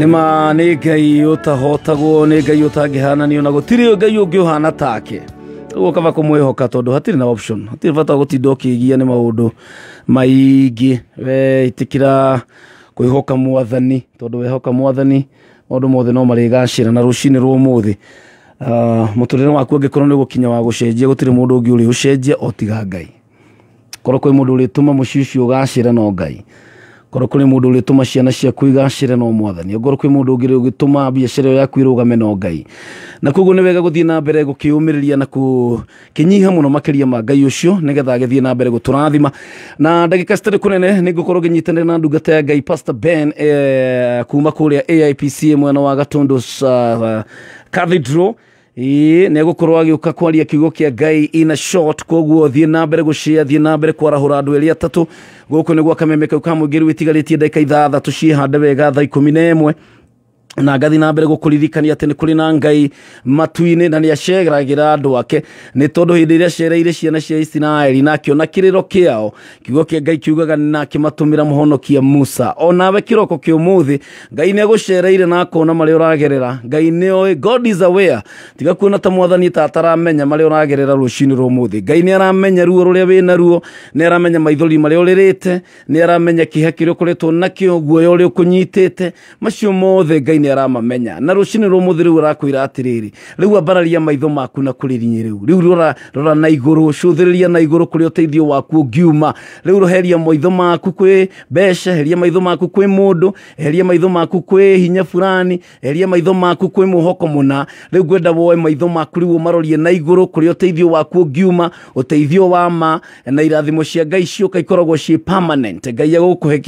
nima nĩ Ngai ũtahotagwo, nĩ Ngai ũtangĩhananio na gũtirĩ Ngai ũngĩ ũhana take. Ũguo kaba kũmwĩhoka tondũ hatirĩ na option, hatirĩ bata gũtinda ũkĩgia nĩ maũndũ maingĩ. We itikira kwĩhoka Mwathani, tondũ wehoka Mwathani maũndũ mothe no marĩgacĩra. Na rũcinĩ rwa ũmũthĩ mũtũrĩre waku angĩkorwo nĩ gũkinya wa gũcenjia, gũtirĩ mũndũ ũngĩ ũrĩ ũcenjia o tiga Ngai. Korwo kwĩ mũndũ ũrĩtũma mũciĩ ũcio ũgacĩre no Ngai. Korwo kũrĩ mũndũ ũrĩtũma ciana ciaku igacĩre no Mwathani. Korwo kwĩ mũndũ ũngĩ ũgĩtũma biacara yaku ĩrũgame no Ngai. Na koguo nĩ wega gũthiĩ na mbere gũkĩũmĩrĩria na kũnyiha mũno makĩria ma Ngai ũcio nĩgetha agĩthiĩ na mbere gũtũrathima. Na ndagĩka citarĩ kũnene nĩ ngũkorwo ngĩnyitanĩra na ndungata ya Ngai Pastor Ben kuma kũrĩa AIPC mwena wa Gatundu Cathedral. Nĩ gũkorwo agĩũka kwaria kiugo kĩa Ngai in a short. Koguo thiĩ na mbere gũshare, thiĩ na mbere kwarahũra andũ erĩ atatũ. Gũkũ nĩguo kameme kau ka mũingĩ wĩtigarĩtie ndagĩka ithathatũ ciĩhande wega thaa 11 na ngathi na mbere gũkũririkania atĩ nĩ kũrĩ na Ngai matu-inĩ na nĩ aceragĩra andũ ake, nĩ tondũ hĩndĩ ĩrĩa acereire ciana cia Isiraeli na akĩona kĩrĩro kĩao, kiugo kĩa Ngai kiugaga na akĩmatũmĩra mũhonokia Musa. Onawe kĩroko kĩa ũmũthĩ Ngai nĩ agũcereire na akona marĩa ũragerera. Ngai nĩoĩ, God is aware. Tiga kuona ta Mwathani ta ataramenya marĩa ũragerera rũcinĩ rwa ũmũthĩ. Ngai nĩ aramenya ruo rũrĩa wĩna ruo, nĩ aramenya maithori marĩa ũrĩrĩte, nĩ aramenya kĩeha kĩrĩa ũkoretwo nakĩo, guoya ũrĩa ũkũnyitĩte, macio mothe Ngai nĩ aramamenya. Na rũcinĩ rwa ũmũthĩ rĩu arakwĩra atĩrĩrĩ, rĩu ambararia maitho maku na kũrĩ rinyi rĩu rora na igũrũ, cũthĩrĩria na igũrũ kũrĩa ũteithio waku ũngiuma. Rĩu roheria maitho maku kwĩ mbeca, heria maitho maku kwĩ mũndũ, heria maitho maku kwĩ hinya fulani, heria maitho maku kwĩ mũhoko mũna. Rĩu ngwenda woe maitho maku rĩu ũmarorie na igũrũ kũrĩa ũteithio waku ũngiuma, ũteithio wa ma na irathimo cia Ngai cioka ikoragwo ciĩ permanent. Ngai agũkũhe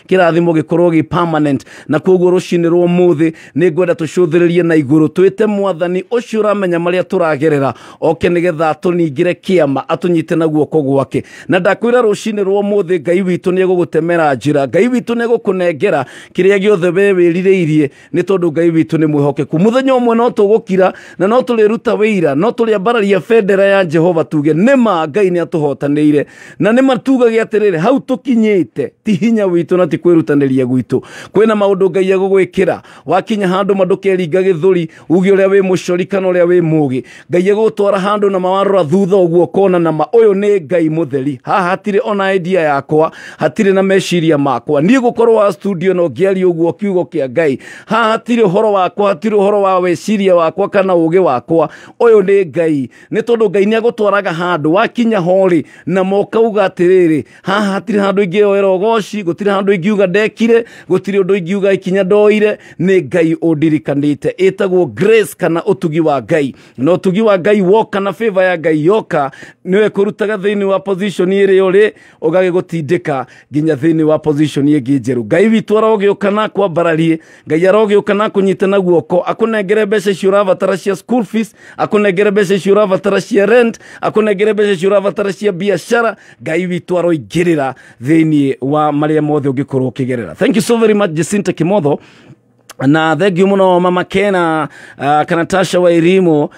kĩrathimo gĩkorwo gĩ permanent. Na koguo rũcinĩ rwa ũmũthĩ nĩ ngwenda tũcũthĩrĩrie na igũrũ, twĩte Mwathani ũcio ũramenya marĩa tũragerera, oke nĩgetha atũningĩre kĩama, atũnyite na guoko gwake. Na ndakwĩra rũcinĩ rwa ũmũthĩ Ngai witũ nĩ egũgũtemera njĩra, Ngai witũ nĩ egũkũnengera kĩrĩa gĩothe we wĩrirĩirie, nĩ tondũ Ngai witũ nĩ mwĩhokeku. Mũthenya ũmwe no tũgũkira na no tũrĩruta wĩira, no tũrĩambararia bendera ya Jehova tuge nĩma Ngai nĩ atũhotanĩire, na nĩma tugage atĩrĩrĩ, hau tũkinyĩte ti hinya witũ na ti kwĩrutanĩria gwitũ. Kwĩna maũndũ Ngai egũgwĩkĩra wakinya handũ mandũkeringa gĩthũri uge ũrĩa wĩ mũcori kana ũrĩa wĩ mũgĩ. Ngai egũtwara handũ na mawarora thutha ũguo kona na ũyũ nĩ Ngai mũtheri. Haha hatirĩ ona idea yakwa, hatirĩ na meciria makwa. Niĩ gũkorwo wa studio no ngĩaria ũguo kiugo kĩa Ngai. Haha hatirĩ ũhoro wakwa, hatirĩ ũhoro wa weciria wakwa kana ũgĩ wakwa. Ũyũ nĩ Ngai, nĩ tondũ Ngai nĩ agũtwaraga handũ wakinya horĩ na mokauga atĩrĩrĩ, haha hatirĩ handũ ingĩoera ũgoci, gũtirĩ handũ ingiuga ndekire, gũtirĩ ũndũ ingiuga ikinya ndoire. Nĩ Ngai ũndirikanĩte, ĩtagwo grace kana ũtugi wa Ngai. Na ũtugi wa Ngai woka na favor ya Ngai yoka, nĩwe kũrutaga thĩinĩ wa position ĩrĩa ũrĩ ũgagĩgũtindĩka nginya thĩinĩ wa position ĩngĩ njerũ. Ngai witũ arogĩũka na kwambararie, Ngai arogĩũka na kũnyita na guoko, akũnengere mbeca icio ũrabatara cia school fees, akũnengere mbeca icio ũrabatara cia rent, akũnengere mbeca icio ũrabatara cia biacara. Ngai witũ aroingĩrĩra thĩinĩ wa marĩa mothe ũngĩkorwo ũkĩgerera. Thank you so very much Jacinta Kimotho. Na thank you muno Mama Kena, Kanatasha Wairimo,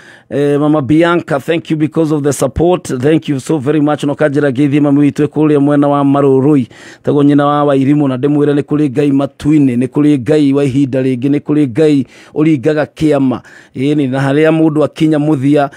Mama Bianca, thank you because of the support. Thank you so very much. No kajira githi mami witwe kũrĩa mwena wa Marũrũi, tago nyina wa Wairimo, na ndĩmwĩre nĩ kũrĩ Ngai matu-inĩ, nĩ kũrĩ Ngai wa ihinda rĩngĩ, nĩ kũrĩ Ngai ũringaga kĩama. Ĩni na harĩa mũndũ akinya mũthia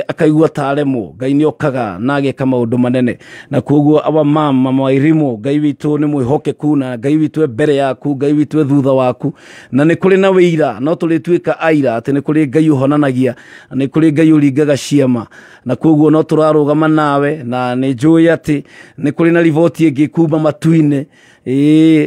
akaigua taremwo, Ngai nĩ okaga na ageka maũndũ manene. Na koguo awa Mama Wairimo, Ngai witũ nĩ mwĩhokeku, na Ngai witũ mbere yaku, Ngai witũ thutha waku. Na nĩ kũrĩ na wĩira, no tũrĩtuĩka aira atĩ nĩ kũrĩ Ngai ũhonanagia, nĩ kũrĩ Ngai ũringaga ciama. Na koguo no tũrarũgama nawe, na nĩ njũĩ atĩ nĩ kũrĩ na riboti ĩngĩ kuma matu-inĩ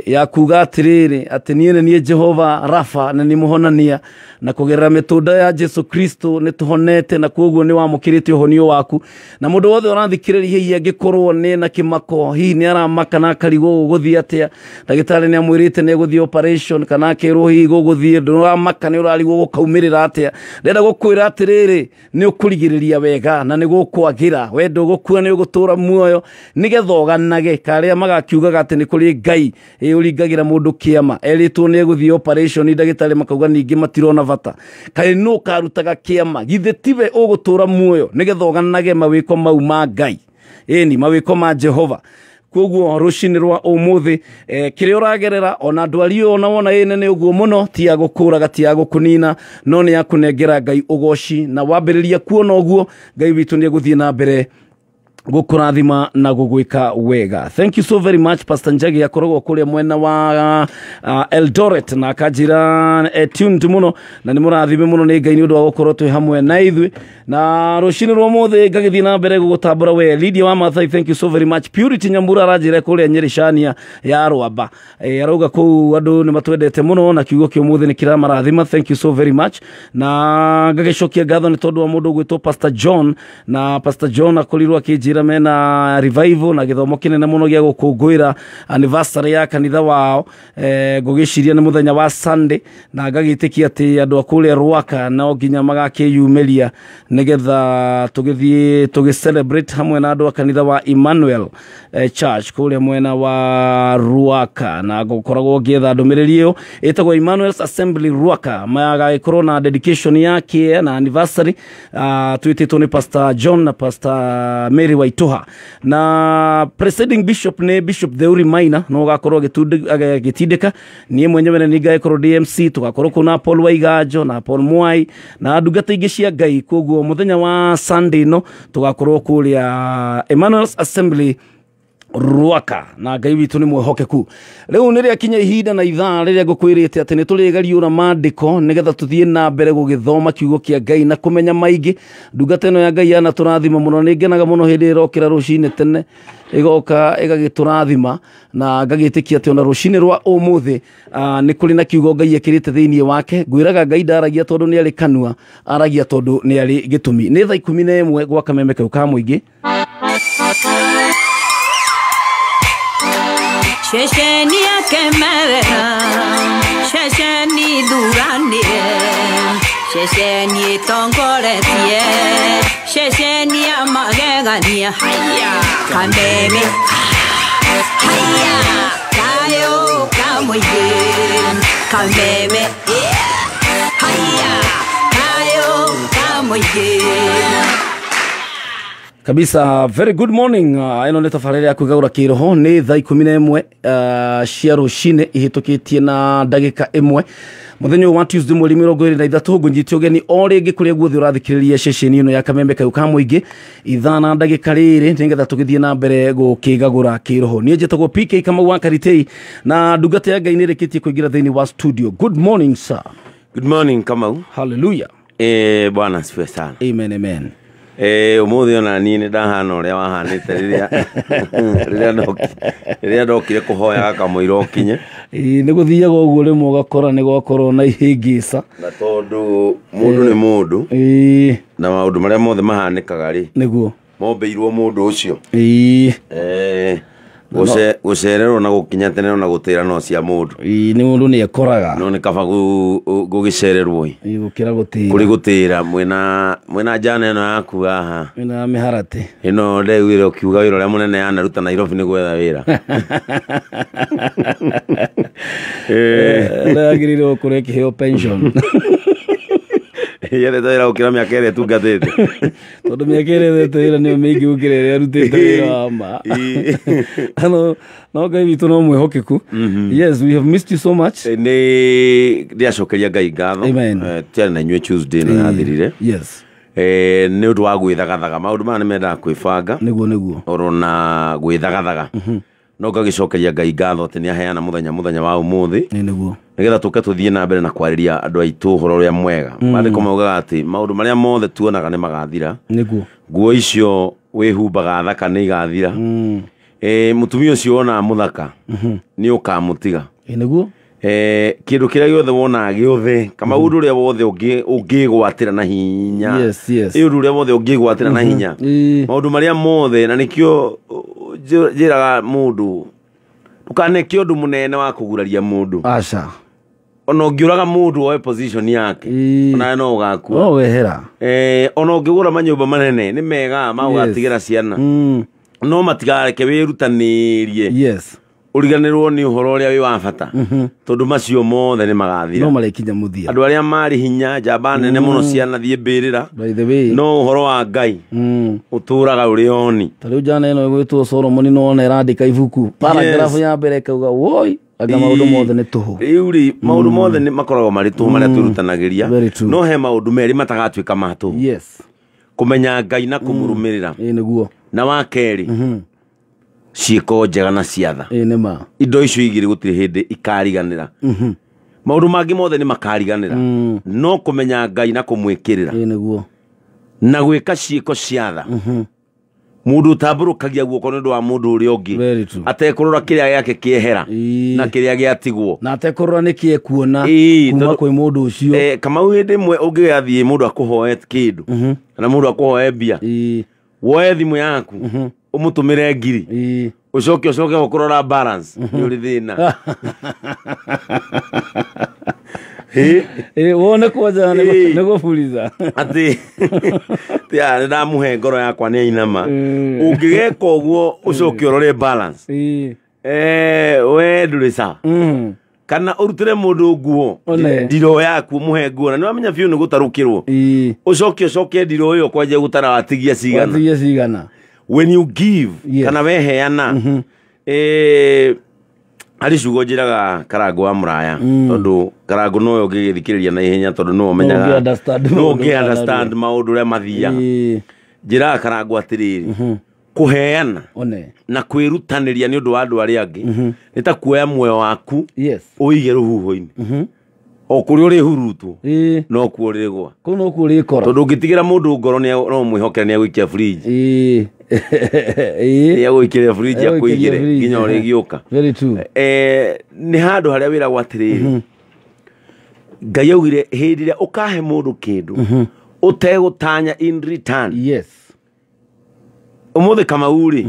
ya kuga atĩrĩrĩ atĩ niĩ Jehova Rafa na nĩ mũhonania, na kũgerera mĩtũnda ya Jesu Kristo nĩ tũhonete, na koguo nĩ wamũkĩrĩte ũhonio waku. Na mũndũ wothe ũrathikĩrĩria hihi angĩkorwo nĩ na kĩmako, hihi nĩ aramaka na akarigwo gũthiĩ atĩa, ndagĩtarĩ nĩ amwĩrĩte nĩ egũthiĩ operation kana akerwo hihi gũgũthiĩ, ndũramaka nĩ ũrarigwo gũkaumĩrĩra atĩa. Ndenda gũkwĩra atĩrĩrĩ, nĩ ũkũrigĩrĩria wega na nĩ gũkwagĩra, we ndũgũkua nĩ ũgũtũra muoyo nĩgetha ũganage karĩa magakiugaga atĩ nĩ kũrĩ Ngai ũringagĩra mũndũ kĩama. Erĩtwo nĩ egũthiĩ operation, ndagĩtarĩ makauga ningĩ matirona bata. Kaĩ nũ karutaga kĩama? Githĩ tiwe ũgũtũra muoyo nĩgetha ũganage mawĩko mau ma Ngai, ĩni mawĩko ma Jehova. koguo rucini rwa umuthi kire uragerera ona ndwari ona wona nene uguo muno ti agukuraga ti agukunina no ni akunengera Ngai ugoci na wambiriria kuona uguo Ngai witu ni eguthie na mbere gukurathima na gugwika wega. Thank you so very much Pastor Njagi akoragwo kuria mwena wa Eldoret na akajira tuned muno na ni murathime muno ni Ngai ni undu wa gukorwo twi hamwe na ithui na rucini rwa muthe ngagithie na mbere gugutambura we Lydia wa Mathai. Thank you so very much. Purity Nyambura arajire kuria Nyerishania ya Rwamba arauga ku andu ni matwendete muno na kiugo kio muthe ni kira marathima. Thank you so very much na ngagicokia ngatho ni tondu wa mundu gwitwo Pastor John na Pastor John akorirwo akijira mena revival na githomo kinene muno gia gukungwira anniversary ya kanitha wao ngugiciria ni muthenya wa Sunday na ngagitikia ati andu akule Rwaka na nginya magakiyumeria nigetha tugithie celebrate hamwe na andu kanitha wa Emmanuel Church kule mwena wa Rwaka na gukoragwo gietha ndumiriri iyo itagwo Emmanuel's Assembly Rwaka magagikorwo na dedication yake na anniversary twititwo ni Pastor John na Pastor Mary Waituha na presiding bishop ne Bishop Theuri Maina no gakorwo gitindika nie mwenyewe ni gakorwo DMC tugakorwo kuna Paul Waigajo na Paul Mwai na ndungata ingi cia Ngai koguo muthenya wa Sunday no tugakorwo kuria Emmanuel's Assembly Rwaka na Ngai witu ni mwehokeku. Riu ni ria kinya ihinda na ithaa riria ngukwirite ati ni turigariura mandiko nigetha tuthie na mbere gugithoma kiugo kia Ngai na kumenya maingi. Ndungata ino ya Ngai ana turathima muno ni ngenaga muno hindi irokira rucini tene igoka igagiturathima na ngagitikia ati ona rucini rwa umuthi ni kuri na kiugo Ngai ekirite thiini wake. Ngwiraga Ngai ndaragia tondu ni ari kanua aragia tondu ni ari gitumi. Ni thaa 11 gwa kameme kau ka muingi Shesheni ya kemerera, shesheni duranie, shesheni tongoretie, shesheni ya magegania, haya, kameme, haya, kayo kamoye, kameme, haya, kayo kamoye. kabisa. Very good morning. Ino ni tafariri ya Kwigagura Kiroho ni thaa 11 cia rucini ihitukitie na ndagika imwe muthenya wa Tuesday mweri 23 ngunjitio geni o ringi kuria guothe urathikiriria ceceni ino ya kamembe kau ka muingi ithana ndagika riri ningetha tugithie na mbere gukigagura Kiroho. Nie njitagwo PK kama wa Karitei na ndungata ya Ngai ni rikitie kuingira thiini wa studio. Good morning sir. Good morning Kamau. Hallelujah. Bwana asifiwe sana. Amen amen. Umuthi ona ni ndahana uria wahanite riria ndokire kuhoya gaka muiro kinye ni guthiaga uguo rimwe ugakora ni gwakorwo na ihingisa na tondu mundu ni mundu na maundu maria mothe mahanikaga ri niguo mombeirwo mundu ucio gucererwo na gukinya tene na gutira no cia mundu ni mundu ni ekoraga no ni kaba gugicererwo gukira gutira kuri gutira mwena jana ino yaku haha ina miharate ino ndegwire ukiuga wira ria munene yana ruta Nairobi ni gwetha wira ndagirire kure kiheo pension yere tayira ukira miaka ire tungatete tondu miaka ire tayira ni mingi ukira ire arutite wira ma ano no Ngai witu no mwehokeku. Yes, we have missed you so much. Ni ndiacokeria Ngai ngatho tiari na nywe Tuesday no yathirire. Yes. Ni undu wa gwithagathaga maundu mana nimenda kwibanga niguo orona gwithagathaga no ngagicokeria Ngai ngatho ati ni aheana muthenya wa umuthi niguo nigetha tuke tuthie na mbere na kwariria andu aitu uhoro ria mwega mandiko maugaga ati maundu maria mothe tuonaga ni magathira niguo nguo icio wihumbaga thaka ni igathira mutumia ucio wona muthaka ni ukamutiga niguo kindu kiria giothe wona giothe kama undu ria wothe ungigwatira na hinya undu ria wothe ungigwatira na hinya maundu maria mothe na nikio jiraga mundu ukane kiondu munene wa kuguraria mundu aca ona ungiuraga mundu wa position yake ona no ugakua wehera ona ungigura manyumba manene ni mega ma ugatigira ciana no matigareke wirutanirie uriganirwo ni uhoro uria wi wa bata tondu macio mothe ni magathira no marekinya muthia andu aria mari hinya jamba nene muno ciana thie mbirira no uhoro wa Ngai uturaga uri oni tariu jana ino gwitwo Solomon no ona irandika ibuku paragraph ya mbere kauga woi aga maundu mothe ni tuhu riuri maundu mothe ni makoragwo mari tuhu maria turutanagiria no he maundu meri matagatuika matu yes kumenya Ngai na kumurumirira niguo na wa keri ciiko njega na ciatha nima indo icio igiri gutiri hindi ikariganira maundu mangi mothe ni makariganira no kumenya Ngai na kumwikirira niguo na gwika ciiko ciatha mundu taburukagia guoko ndu wa mundu uri ongi atekurura kiria yake kiehera na kiria giatigwo na atekurura nikie kuona kuma kwi mundu ucio kama hindi mwe ungiathie mundu akuhoe kindu na mundu akuhoe mbia woe thimu yaku umutumire ngiri ucoke ukurora balance ni uri thina wone kwaja nego fuliza ati tia ndamuhe ngoro yakwa ni inama ungigeka uguo ucoke urore balance we nduri sawa kana urutire mundu nguo ndiro yaku muhe nguo na niwamenya biu ni gutarukirwo ucoke ndiro yo kwaje gutara watigia cigana when you give kana weheana ari cugo njiraga Karangu wa Muraya tondu Karangu no ungigithikiriria na ihenya tondu no umenyaga no understand maundu ria mathia njiraga Karangu atiriri kuheana na kwirutaniria ni undu wa andu aria angi ni ta kuoya muoyo waku uige ruhuho-ini o kuri uri hurutwo no kuoririgwa kuno kuri kora tondu ngitigira mundu ngoro no mwihokera ni agwikia fridge ya gwikira fridge akuigire nginya uri giuka very true ni handu haria wira gwatiriri Ngai augire hindi ria ukahe mundu kindu utegutanya in return umuthe kama uri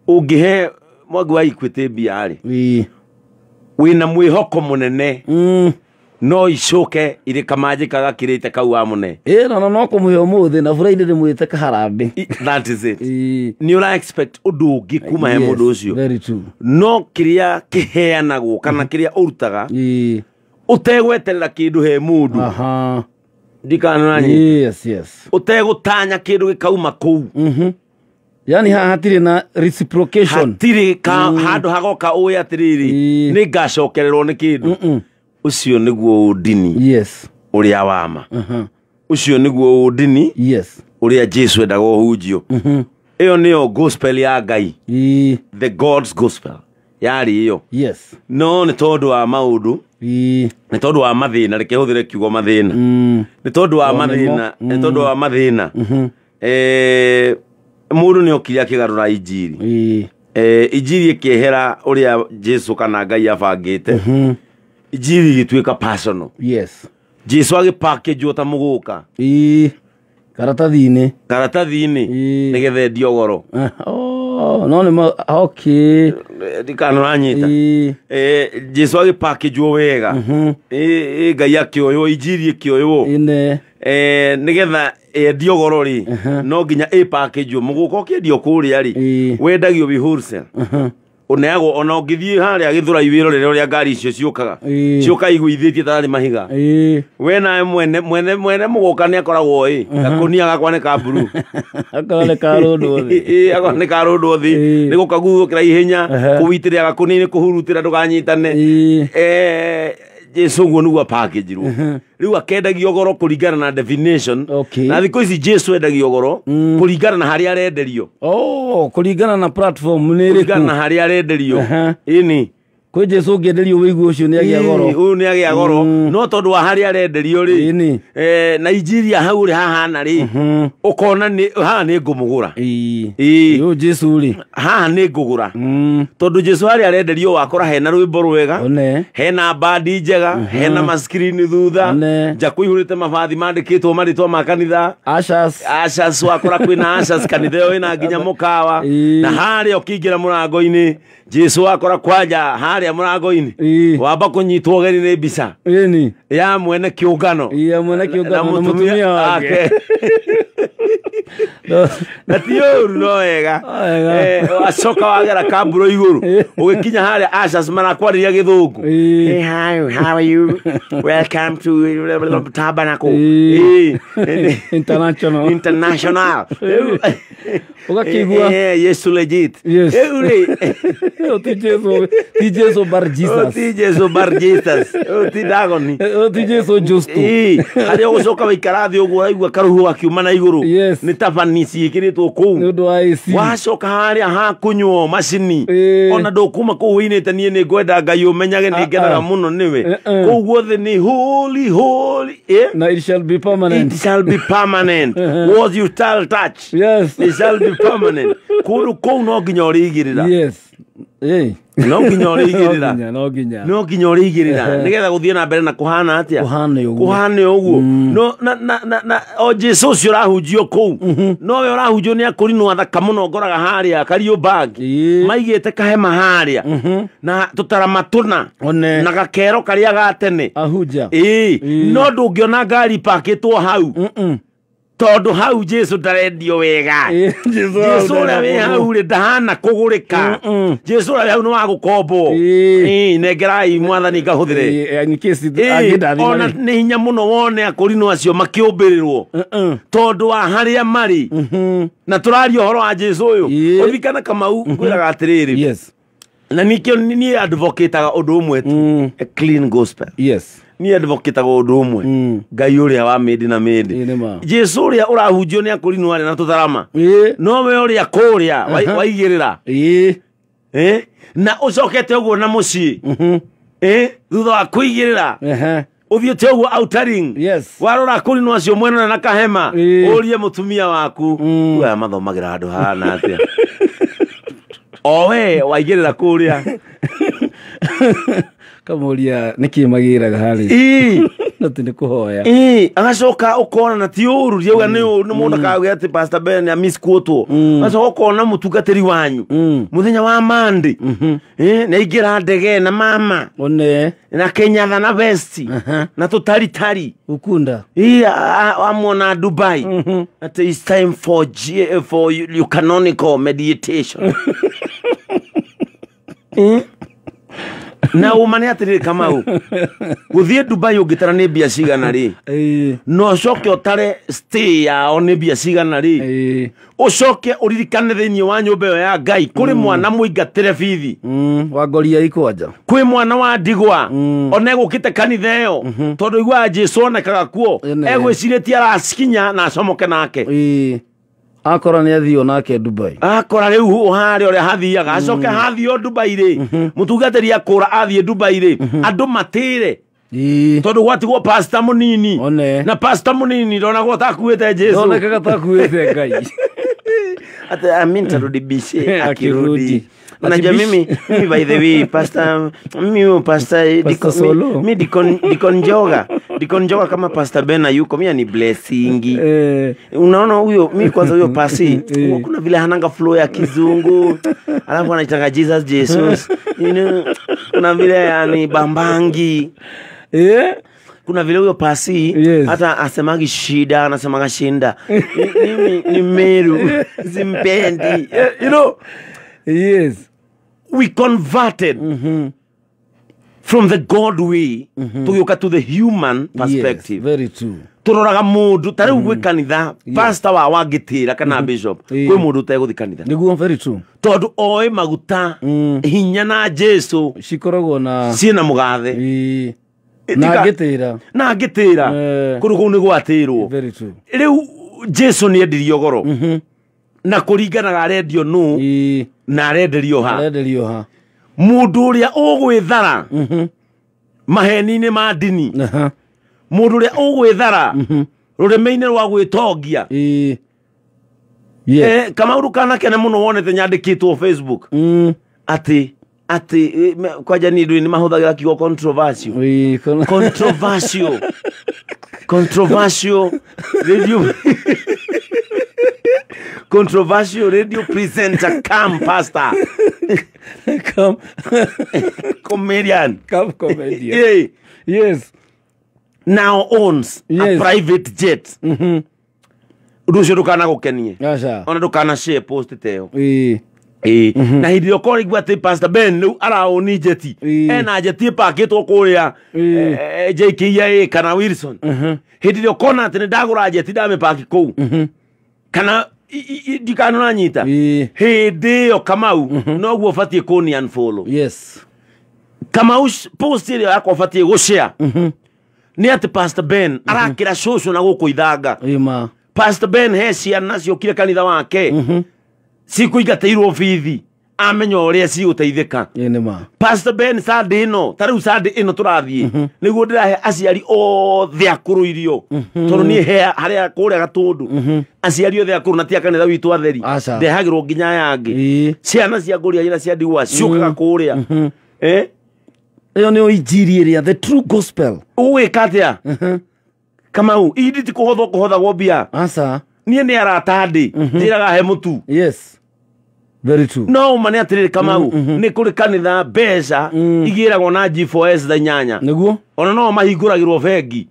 ungihe mwangu wa Equity biari wina mwihoko munene no icoke iri kamajika gakirite kau wa mune no kumuhe umuthe na Friday ni mwite kaharambe that is it ni ura expect undu ungi kuma he mundu ucio very true no kiria kiheanagwo kana kiria urutaga utegweterera kindu he mundu ndikana nanyi yes utegutanya kindu gikauma kuu yani hatiri na reciprocation hatiri handu hagoka uya atiriri ni ngacokererwo ni kindu ucio niguo udini uria wama ucio niguo udini uria Jesu endaga uhunjio iyo niyo gospel ya Ngai the God's gospel yari iyo no ni tondu wa maundu ni tondu wa mathina reke huthire kiugo mathina ni tondu wa mathina ni tondu wa mathina mundu ni okiria kigarura injiri injiri ikiehera uria Jesu kana Ngai abangite injiri gitwika personal Jesu agi package ota muguka karatathini nigethe ndiogoro no ni okay dikano anyita Jesu agi package wega Ngai akioyo injiri ikioyo nigetha ndiogoro ri no nginya package muguka okendio kuria ri wendagio bi wholesale uneago ona ungithie haria githura iwiro rero ria ngari icio ciuka iguithitie tarari mahiga we na mwene muguka ni akoragwo gakunia gakwa ni ka buru akora ni karondo akora ni karondo thi ni gukaguthukira ihenya kuwitiria gakunia ni kuhurutira nduganyitane Jesu guo niguo package ru riu akendagio goro kuringana na definition na thiko ici Jesu endagio goro kuringana na haria arenderio kuringana na platform ni iriku kuringana na haria arenderio ini kwi Jesu ngenderio wigu ucio ni agia goro uyu ni agia goro no tondu wa haria arenderio ri na injiria hau ri hahana ri ukona ni haha ni ngumugura yo Jesu ri haha ni ngugura tondu Jesu haria arenderio wakora hena rwimbo rwega hena bandi njega hena maskrini thutha njaku ihurite mabathi mandikitwo maritwa ma kanitha ashas wakora kwina ashas kanitha yo ina nginya mukawa na haria ukingira murango-ini Jesu wakora kwanja haria murango-ini wamba kunyitwo geri ni mbica ya mwene kiungano na mutumia wake na tiyo no wega acoka wagera kamburo iguru ugikinya haria ashas marakwariria githungu hey hi how are you welcome to Tabernacle international ugakigua Yesu legit Jesu bar Jesus Jesu bar Jesus dagoni Jesu justo haria ucoka waikara thi uguo aigua karuhu akiuma na iguru ni tabanisi ikiritwo kuu wacoka haria ha kunywo macini ona ndukuma kuu inite nie ni ngwenda Ngai umenyage ni ngenaga muno niwe kuu guothe ni holy na it shall be permanent what you shall touch it shall be permanent kuu no nginya urigirira no nginya urigirira no nginya urigirira nigetha guthie na mbere na kuhana atia kuhane uguo no na o Jesu ucio rahunjio kuu no we urahunjio ni akurinwa thaka muno ngoraga haria Kario bag maigite kahema haria na tutaramatuna na gakero karia gatene ahunja no ndungiona ngari pakitwo hau tondu hau Jesu ndarendio wega Jesu ria we hau ri ndahana kugurika Jesu ria hau no wa gukombo nengerai mwathani ngahuthire ona ni hinya muno wone akurino acio makiumbirirwo tondu wa haria mari na turario horo wa Jesu uyu uthikana Kamau ngwiraga atiriri na nikio ni advocateaga undu umwe tu a clean gospel ni advocate go ndumwe Ngai uria wa mindi na mindi Jesu uria urahunjio ni akurinwa na tutharama no we uria kuria waigirira na ucokete uguo na muci thutha wa kuigirira uthiete uguo outering warora kurinwa acio mwena na kahema urie mutumia waku we mathomagira handu hana atia owe waigirira kuria kamuria niki magiraga hari natinde kuhoya agacoka ukona na ti uru riuga ni mundu kagwe ati Pastor Ben ya miss kuotwo agacoka ukona mutungatiri wanyu muthenya wa Monday na igira ndege na mama na Kenya na vesti na tutaritari ukunda amona Dubai at it's time for you canonical meditation na umane atiriri Kamau guthie Dubai ugitara ni bia cigana ri no coke utare stay ya ni bia cigana ri ucoke uririkane thiini wa nyumba yo ya Ngai kuri mwana muingatire bithi wagoria ikwanja kwi mwana wa ndigwa ona egukite kanitha yo tondu igwa Jesu onekaga kuo egwiciritie arasikinya na acomoke nake akora ni athio nake Dubai akora riu uhari ore hathiaga acoke hathio Dubai ri mutungatiri akura athie Dubai ri andu matire tondu gwatigwo pastor munini na pastor munini ndona gwatakuite Jesu ndona kagatakuite Ngai ata aminta rudi bishe akirudi unajua mimi by the way pastor dikon joga kama Pastor Ben yuko mimi ni blessing unaona huyo mimi kwanza huyo pasi kuna vile hananga flow ya kizungu alafu anaitanga Jesus kuna vile yani bambangi kuna vile huyo pasi hata asemagi shida anasemaga shinda mimi ni meru simpendi we converted from the God way to the human perspective. Very true. Turoraga mundu tari ugwe kanitha pastor wa wangitira kana bishop kwe mundu teguthi kanitha niguo very true tondu oe maguta hinya na Jesu cikoragwo na ciina mugathe na ngitira kuru kuu ni gwatirwo very true riu Jesu ni endirio goro na kuringanaga arendio nu na arenderio ha mundu uria ugwithara maheni-ini ma dini mundu uria ugwithara rurime-ini rwa gwitongia kama urukana kene muno wonete nyandikitwo Facebook ati kwaja ni ndu ni mahuthagira kigo controversial controversial radio presenter come pastor come comedian yes now owns a private jet undu ucio ndukana gukenie acha ona ndukana share post teo na hindi okori gwa te Pastor Ben nu araoni jeti ena jeti paketwo kuria JKIA kana Wilson hindi okona ati ndagura jeti dame paki kou kana dikano na nyita hindi yo Kamau no gwo fatie kuni unfollow yes Kamau post ile yako fatie go share ni ati Pastor Ben arakira shosho na guku ithanga ima Pastor Ben he ciana ciokire kanitha wake siku igateirwo bithi amenya uria ci uteithika yenema Pastor Ben Sunday no tariu Sunday ino turathie niguo ndirahe aciari othe akuru irio tondu ni he haria kuria gatundu aciari othe akuru na tia kanitha witu atheri ndehagirwo nginya yangi ciana cia nguria ira cia ndigwa ciukaga kuria iyo ni injiri iria the true gospel uwika atia Kamau idi ti kuhotha gobia asa nie ni aratandi ndiraga he mutu yes very true no mane atiriri Kamau ni kuri kanitha mbeca igiragwo na G4S da nyanya niguo ona no mahinguragirwo bengi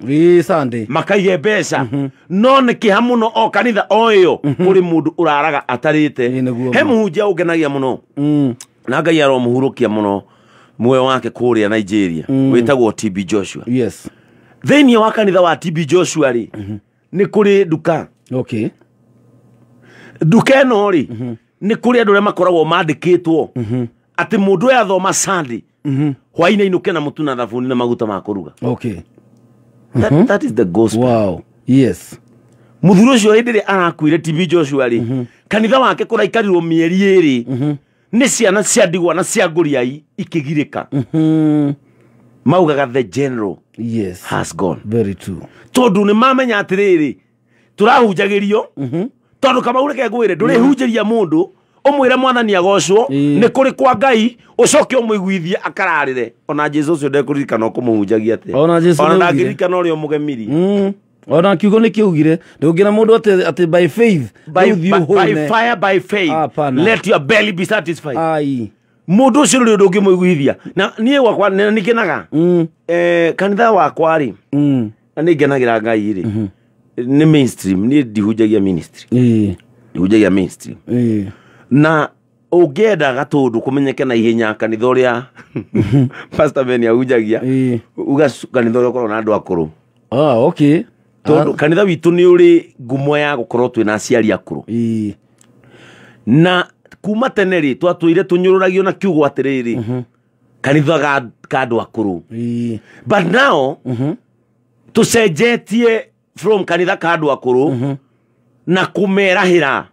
Sunday makaige mbeca no ni kihamu no o kanitha oyo kuri mundu uraraga atarite he muhunjia ugenagia muno na Ngai aro muhurukia muno muoyo wake kuria Nigeria witagwo TB Joshua yes theni wa kanitha wa TB Joshua ri ni kuri duka okay duka no ri ni kuri andu re makoragwo mandikitwo ati mundu ya thoma Sunday hwaina inuke na mutu na thabuni na maguta ma kuruga okay that is the gospel wow yes muthuro cio hindire arakuire TB Joshua ri kanitha wake kuraikarirwo mieri iri ni ciana cia ndigwa na cia nguriai ikigirika maugaga the general yes has gone very true tondu ni mamenya atiriri turahunjagirio tondu kama ureke ngwire nduri hunjiria mundu umwire mwathani agocwo ni kuri kwa Ngai ucoke umwiguithie akararire ona Jesu ucio ndekuririkana ukumuhunjagia ate ona Jesu ona ndangirikana uri umugemiri ona kiugo ni kiugire ndungira mundu ati by faith by fire by faith let your belly be satisfied ai mundu ucio uri ndungi mwiguithia na nie gwakwa nikinaga kanitha wakwa ri na ningenagira Ngai ri ni mainstream ni dihunjagia ministry dihunjagia mainstream na ugenda gatundu kumenyeke na ihenya kanitha uria Pastor Ben ahunjagia kanitha uria ukorwo na andu akuru okay tondu kanitha witu ni uri ngumo ya gukorwo twina aciari akuru na kuma teneri twatwire tunyururagio na kiugo atiriri kanitha ga andu akuru but now tucenjetie from kanitha ka andu akuru na kumerahira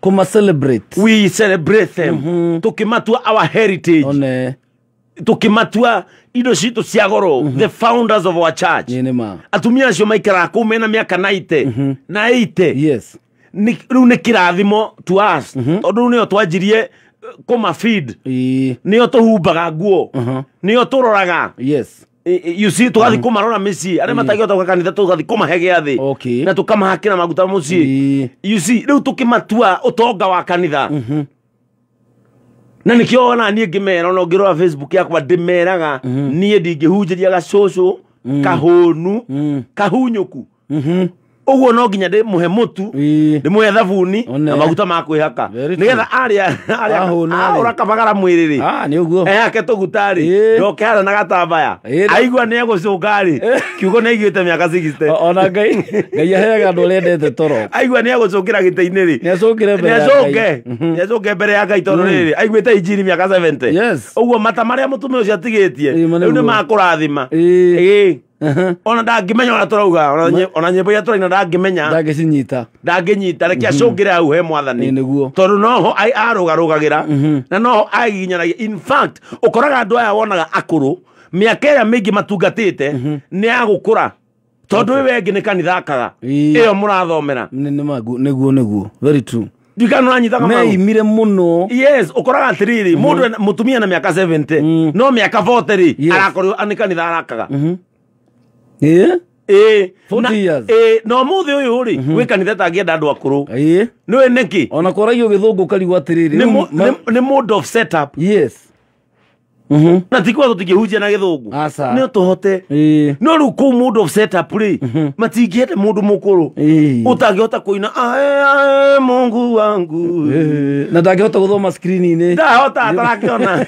kuma celebrate we celebrate them tukimatua our heritage one tukimatua indo citu cia goro the founders of our church atumia acio maikara ku mena miaka 90 na 80 yes riu ni kirathimo to us tondu nio twanjirie kuma feed nio tuhumbaga nguo nio turoraga yes you see tugathi kumarora misi are matagota kwa kanitha tugathi kumahege athi na tukamahakira maguta muci you see riu tukimatua utonga wa kanitha na nikio ona nie ngimera no ngirora Facebook yakwa ndimeraga nie ndingihunjiria gacucu kahunu kahunyuku uguo no nginya ndi muhe mutu ndi muhe thabuni na maguta ma kwihaka nigetha aria urakabagara mwiriri ni uguo ake tugutari ndoke hara na gatambaya aigua ni egucungari kiugo ni aiguite miaka 60 ona Ngai aheaga andu urendete toro aigua ni egucungira giteini ri ni acunge mbere ya Ngai tondu riri aiguite injiri miaka 70 uguo mata maria mutume ucio atigitie riu ni makurathima ona ndangimenya ona turauga ona nyimbo ya turaina ndangimenya ndanginyita reke acungire au he mwathani tondu noho arugarugagira na noho aiginyanagia in fact ukoraga andu aya wonaga akuru miaka ĩrĩa mĩingĩ matungatĩte nĩ agukura tondu wengi ni kanitha akaga iyo murathomera niguo very true dikano anyita kama meimire muno yes ukoraga atiriri mundu mutumia na miaka 70 no miaka 40 arakorwo anikanitha arakaga 40 years no muthi uyu ri gwi kanitha tangienda andu akuru niwe neki ona koragio githungu karigu atiriri ni mode of setup yes na tikwa tutikihunjia na githungu Asa. ni tuhote no ru ku mood of setup ri matingihete mundu mukuru utangihota kuina ae Mungu wangu na ndangihota guthoma screen-ini ndahota atarakiona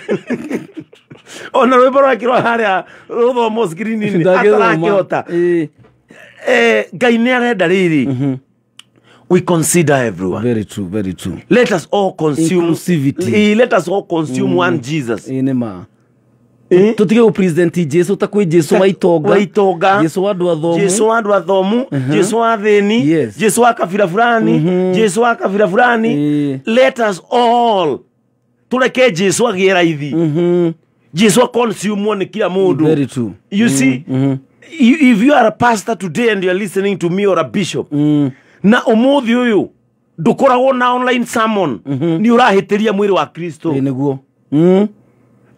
ona rwimbo rwa Kiroho haria ruthomo screen-ini atarakihota Ngai ni arenda riri we consider everyone. Very true, very true. Let us all consume inclusivity. Let us all consume one Jesus. Inema. Tutige u present Jesus takwe Jesus wa itonga. Jesus wa andu athomu. Jesus wa andu athomu. Jesus wa thini. Jesus wa kabira fulani. Jesus wa kabira fulani. Let us all tuleke Jesus wa raithi. Jesus wa consume ni kila mundu. Very true. You see, if you are a pastor today and you are listening to me or a bishop, na umuthi uyu ndukoragwo na online sermon ni urahitiria mwiri wa Kristo niguo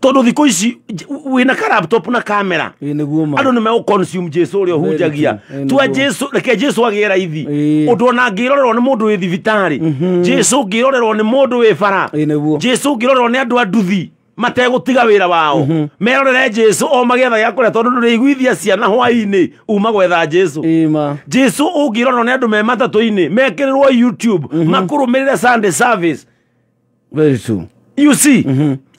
tondu thiko ici wina ka laptop na camera niguo ma andu ni me consume Jesu uria hunjagia twa Jesu reke Jesu agira ithi undu na ngirorerwo ni mundu wi thibitari Jesu ngirorerwo ni mundu wi bara Jesu ngirorerwo ni andu anduthi mategutiga wira wao merorere Jesu o magetha ya kuria tondu nduriguithia ciana hwaini uma gwetha Jesu Jesu ungirorwo ni andu me matatu-ini mekirirwo YouTube makurumirire Sunday service. Very true. You see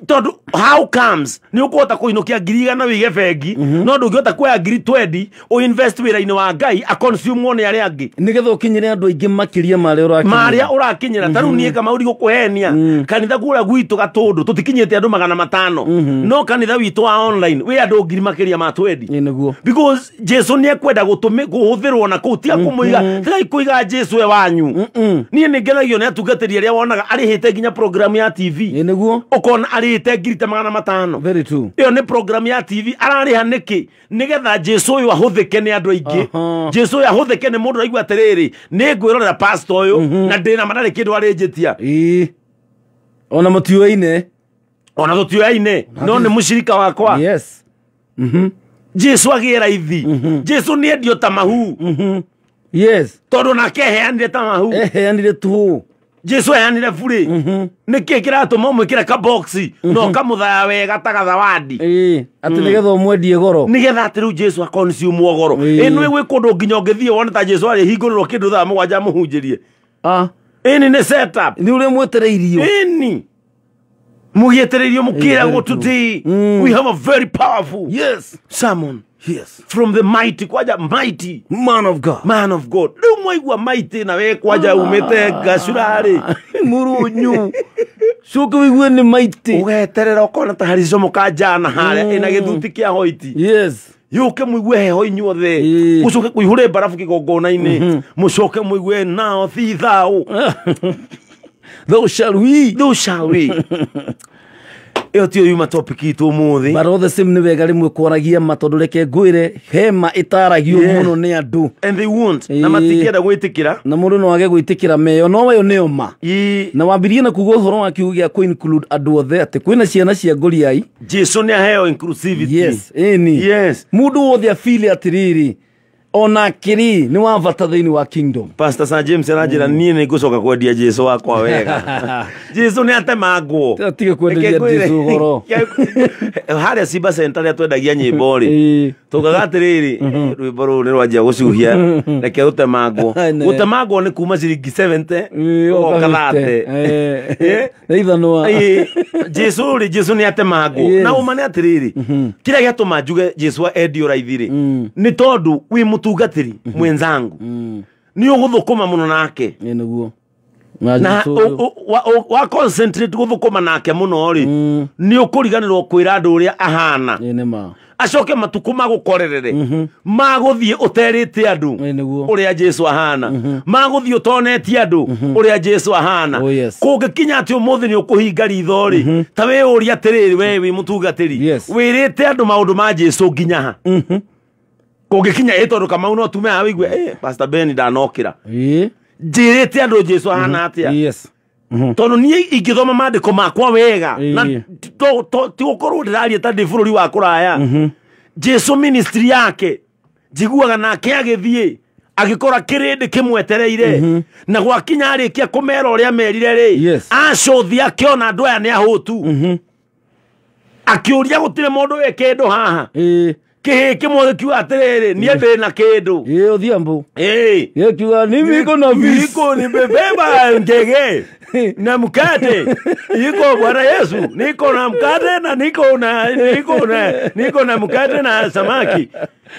tondu how comes ni ukuhota kuinukia ngiri na wige bengi no ndungihota kuoya ngiri 20 o invest wira-ini wa Ngai a consume one aria angi nigetha ukinyire andu aingi makiria maria urakinyira taru nie kama uri gukuhenia kanitha kuria gwitu gatundu tutikinyite andu 500 no kanitha witu wa online we andu ngiri makiria ma 20 niguo because Jesu nie kwenda guhuthirwo na kuu tia kumuiga tigai kuiga Jesu we wanyu nie ningenagio ni atungatiri aria wonaga arihite nginya program ya TV niguo ukona arihite ngiri 500. Very true. Iyo ni program ya TV arariha niki nigetha Jesu uyu ahuthike ni andu aingi Jesu uyu ahuthike ni mundu aigua atiriri ni ngwirorera pastor uyu na ndina manari kindu arinjitia ona mutioine no ni mushirika wakwa. Yes. Jesu agira ithi Jesu ni endio ta mahu yes tondu nake heanire ta mahu heanire tu Jesu heanire buri niki kiratuma mwikire ka box no kamuthaya wega ta gathawadi ati nigetha umwendie goro nigetha ati riu Jesu aconsume goro ino gwi kundu nginya ngithie wone ta Jesu ari hinguriro kindu thaa 7 muhunjirie ini ni setup ni uri mwetereirio ini mugietereirio mukira go today we have a very powerful sermon from the mighty kwaja mighty man of God riu mwaigua mighty na we kwaja umete gacurari murunyu shuka wigwe ni mighty ugeterera ukona ta harizo mukajana haria ina githuti kia hoiti yuke muigwe heho inyuothe mucoke kuihure barafu kigongona-ini mucoke muigwe nao thithau thou shall we iyo tio yuma topic itu muthi but the same ni wega rimwe kwaragia matondu reke ngwire hema itaragio muno ni andu and they won't na matikienda gwitikira na mundu no age gwitikira meyo no wayo ni oma na wambirie na kugo horo wa kiugia ku include andu othe ati kwina ciana cia nguriai Jesu ni aheo inclusivity mundu wothe afili atiriri ona kiri ni wavata thiini wa kingdom. Pastor Sir James anajira nie ni gucoka kwendia Jesu wakwa wega Jesu ni atemagwo tige kwendia Jesu goro haria Simba Center ya twendagia nyimbo ri tugaga atiriri rwimbo ru ni rwanjia gucuhia reke utemagwo ni kuma ciringi 70 okathate eithanwa Jesu ni atemagwo na uma ni atiriri kira giatuma njuge Jesu endio raithiri ni tondu wi mutungatiri mwenzangu ni uguthukuma muno nake niguo na wa concentrate guthukuma nake muno ri ni ukuriganirwo kwira andu uria ahana acoke matuku magukorerere maguthie uterite andu uria Jesu ahana maguthie utonetie andu uria Jesu ahana kungikinya ati umuthi ni ukuhinga ritho ri ta we uria atiriri we wi mutungatiri wirite andu maundu ma Jesu nginya ha kungikinya tondu kama no tume awigwe Pastor Ben ndanokira njirite andu Jesu ahana atia tondu nie ingithoma mandiko makwa wega na ti gukorwo ndiraria ta ndi bururi wa kuraya Jesu ministry yake njiguaga nake agithie agikora kirindi kimwetereire na gwakinya arikia kumera uria merire ri acothia akiona andu aya ni ahutu akiuria gutire mundu we kindu haha kihi kimwe kiuga atiriri nie ndi na kindu Odhiambo kiuga ni miko na miko ni bebeba ngege na mkate iko Bwana Yesu, niko na mkate na niko na mkate na samaki.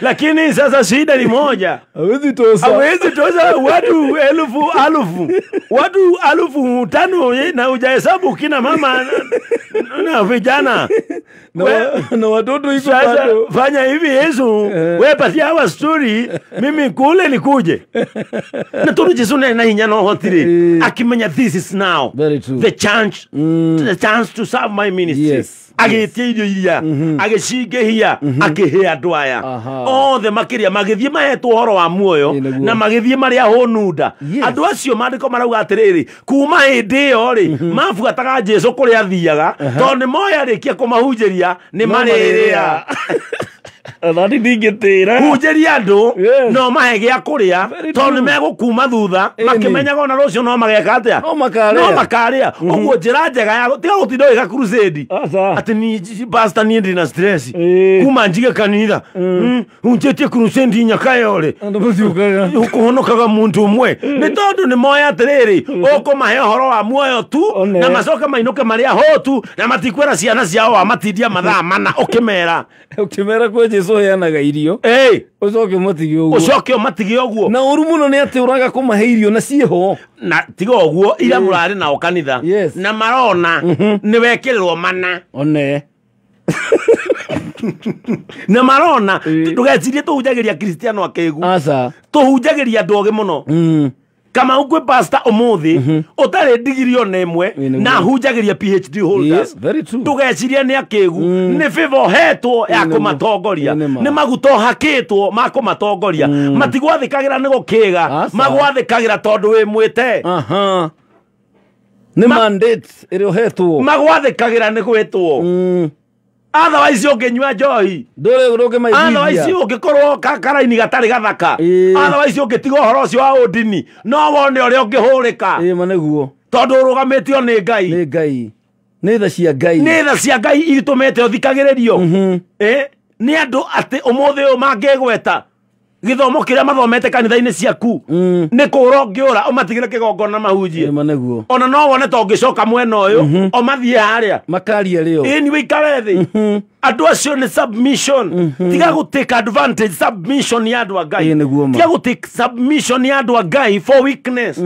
Lakini sasa shida ni moja, hawezi tosa watu watu 5,000 na hujahesabu kina mama na vijana na watoto iko bado. Fanya hivi Yesu, wewe patia hawa story, mimi kule nikuje. Na tunu Yesu na hinya no hotire akimenya this is now the chance to serve my ministry. Yes. Agetiyo iria agecige hia akihe andu aya othe makiria magithie mahetwo horo wa muoyo na magithie maria honunda andu acio mandiko marauga atiriri kuma hindi yo ri mabuataga Jesu kuri athiaga tondu moya rikia kumahunjiria ni mariria Thani ndingitira hunjiria andu no mahe gia kuria tondu megukuma thutha makimenyaga ona rucio no mageka atia no makaria uguo njira njega ya tiga gutinda wika crusade ati ni pastor ni ndina stress kuma njige kanitha unjetie crusade nyaka yore ukuhonokaga muntu umwe ni tondu ni moya atiriri ukumahe horo wa muoyo tu na macoka mainuke maria ho tu na matikwera ciana ciao amatindia mathaa mana ukimera kwa Jesu heanaga irio ucoke matige oguo na uru muno ni ati uraga kumahe irio na cieho na tiga oguo ira murari na okanitha na marona ni wekirwo mana one na marona ndugecirie tuhunjagiria Kristiano akegu tuhunjagiria ndoge muno kama ukwe pastor umuthi utare digiri ona imwe na hunjagiria PhD holders tugeciria ni akegu ni favor hetwo ya kumatongoria ni maguto hakitwo makumatongoria matigwathikagira ni gukiga magwathikagira tondu wi mwite ni mandate iri hetwo magwathikagira ni gwitwo otherwise ungenywa njohi ndore maithia otherwise ungikorwo karaini gatari gathaka otherwise ungitigo horo ucio wa udini no wone uri ungihurika maneguo tondu urugamitio ni Ngai ni tha cia Ngai iritumete uthikagiririo ni andu ati umuthi u mangegweta githomo kiria mathomete kanitha-ini ciaku ni kura ngiura umatigire kigongona mahunjie maneguo ona no wone to ngicoka mwena uyu o mathie haria makaria rio ni wikare thi andu acio ni submission tiga gu take advantage submission ya andu a Ngai tiga gu take submission ya andu a Ngai for weakness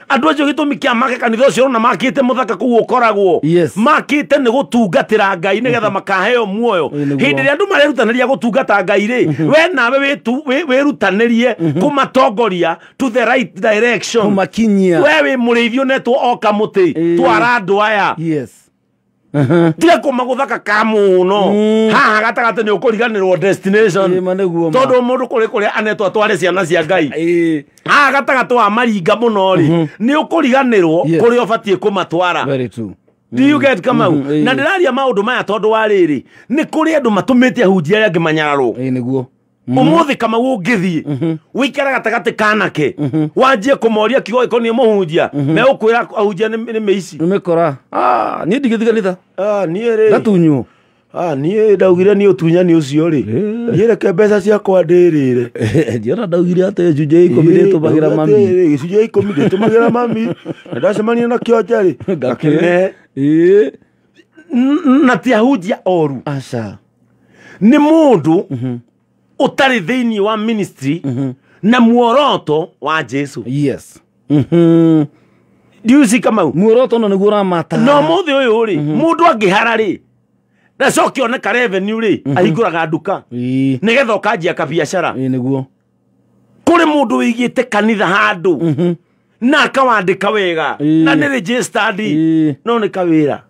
andu acio gitumi kia make kanitha ucio na makite muthaka ku ukoragwo makite ni gutungatira Ngai nigetha makaheo muoyo hindi ria andu marerutaniria gutungata Ngai ri we nawe wirutanirie kumatongoria to the right direction kumakinyia we wi murithio netwo oka muti twara andu aya tiga kumaguthaka kamuno haha gatagate ni ukuriganirwo destination tondu mundu kuri anetwo atware ciana cia Ngai haha gatagate wa maringa muno ri ni ukuriganirwo kuri obatie kumatwara do you get kama na ndiraria maundu maya tondu wa riri ni kuri andu matumite ahunjia aria ngimanyararwo niguo umuthi kama ungithie wikara gatagate kanake wanjie kumoria kigo ikoni muhunjia me ukwira ahunjia ni meici nimekora ni ndigithiganitha ni ri gatunyu ni ndaugire ni utunyani ucio ri yireke mbeca ciakwa ndirire ndiona ndaugire ate njuje ikomire tumagira mami gicuje ikomire tumagira mami ndacemania na kionja ri gakene na ti ahunjia oru ni mundu utari thiini wa ministry na muoroto wa Jesu diusi kama muoroto no niguo ramata no muthi uyu ri mundu angihara ri na coki oneka revenue ri ahinguraga nduka nigetha ukanjia kabiashara niguo kuri mundu wigite kanitha handu na akawandika wega na ni registered no ni kawira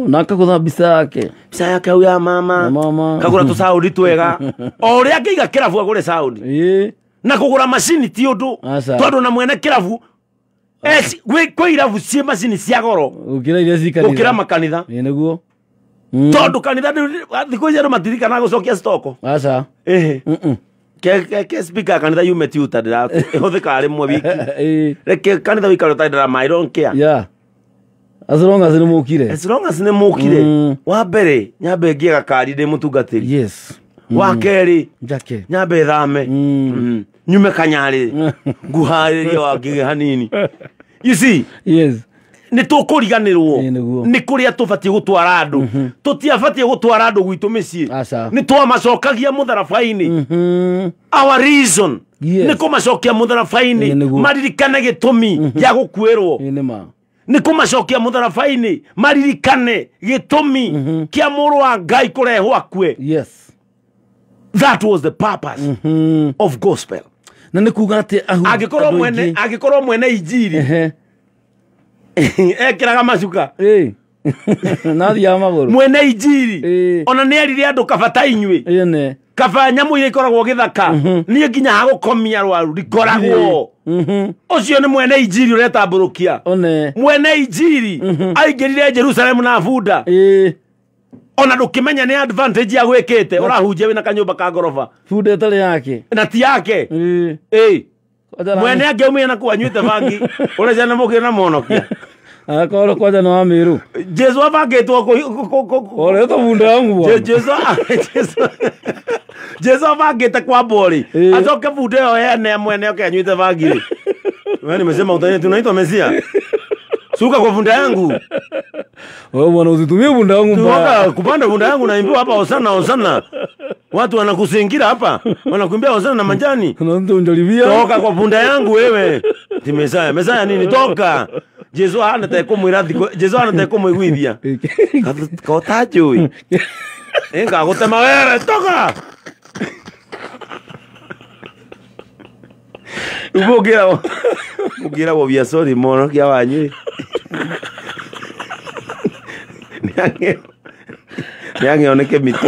na akagutha mbica yake au ya mama kagura tu saudi twega o ria ngiga kirabu agure saudi na kugura machine ti undu tondu na mwene kirabu kwi irabu cie machine cia goro ukira makanitha niguo tondu kanitha thiku icio matirika na gucokia stoko ke speaker kanitha yume tiuta ndira ihuthika rimwe wiki reke kanitha wikaro ta ndira I don't care As long as nĩ mũkire wa mbere nyambe ngie gakari ndĩ mũtungatĩri yes wa kerĩ njake nyambe thame nyume kanyarĩ nguharĩrie wangige hanini you see yes nĩ tũkũriganĩrwo nĩ kũrĩa tũbatiĩ gũtwara andũ tũtiabatiĩ gũtwara andũ gwitũ mĩciĩ nĩ twamacokagia mũtharabai-inĩ our reason nĩ kũmacokia mũtharabai-inĩ maririkane gĩtũmi gĩa gũkuĩrwo nĩ kũmacokia mũtharabai-inĩ maririkane gĩtũmi kĩa mũrũ wa Ngai kũrehwo akue yes that was the purpose of gospel na nĩ kuga atĩ angĩkorwo mwene injiri ekĩraga macuka nathiaga magũrũ mwene injiri ona nĩ erire andũ kaba ta inyuĩ kaba nyamũ iria ikoragwo gĩthaka niĩ nginya hagũkomia arwaru ndikoragwo ũcio nĩ mwene injiri ũretambũrũkia mwene injiri aingĩrire Jerusalemu na bunda ona ndũkĩmenya nĩ advantage ya gwĩkĩte ũrahunjia wĩna kanyũmba ka ngoroba bunda ĩtarĩ yake na ti yake mwene angĩaumire na kwanyuĩte bangi ũreciana mũkĩre na monokia akorwo kwanja nĩ wa Mĩrũ Jesu abangĩtwo oretwo bunda yangu Jesu abangĩte kwa mbori acoke bunda ĩyo yene mwene oke anyuĩte bangi wewe nimesema tunaitwa Mesia suka kwa bunda yangu wewe bwana usitumie bunda yangu mbaya kupanda bunda yangu naimbiwa hapa hosana watu wanakusingira hapa wanakuimbia hosana na manjani toka kwa bunda yangu wewe ti Mesaya nini toka Jesu anataka kumwirathi Jesu anataka kumwiguithia kotajui enga gutema wewe toka ugira wo bia sorry mono kia wanyu niange oneke miti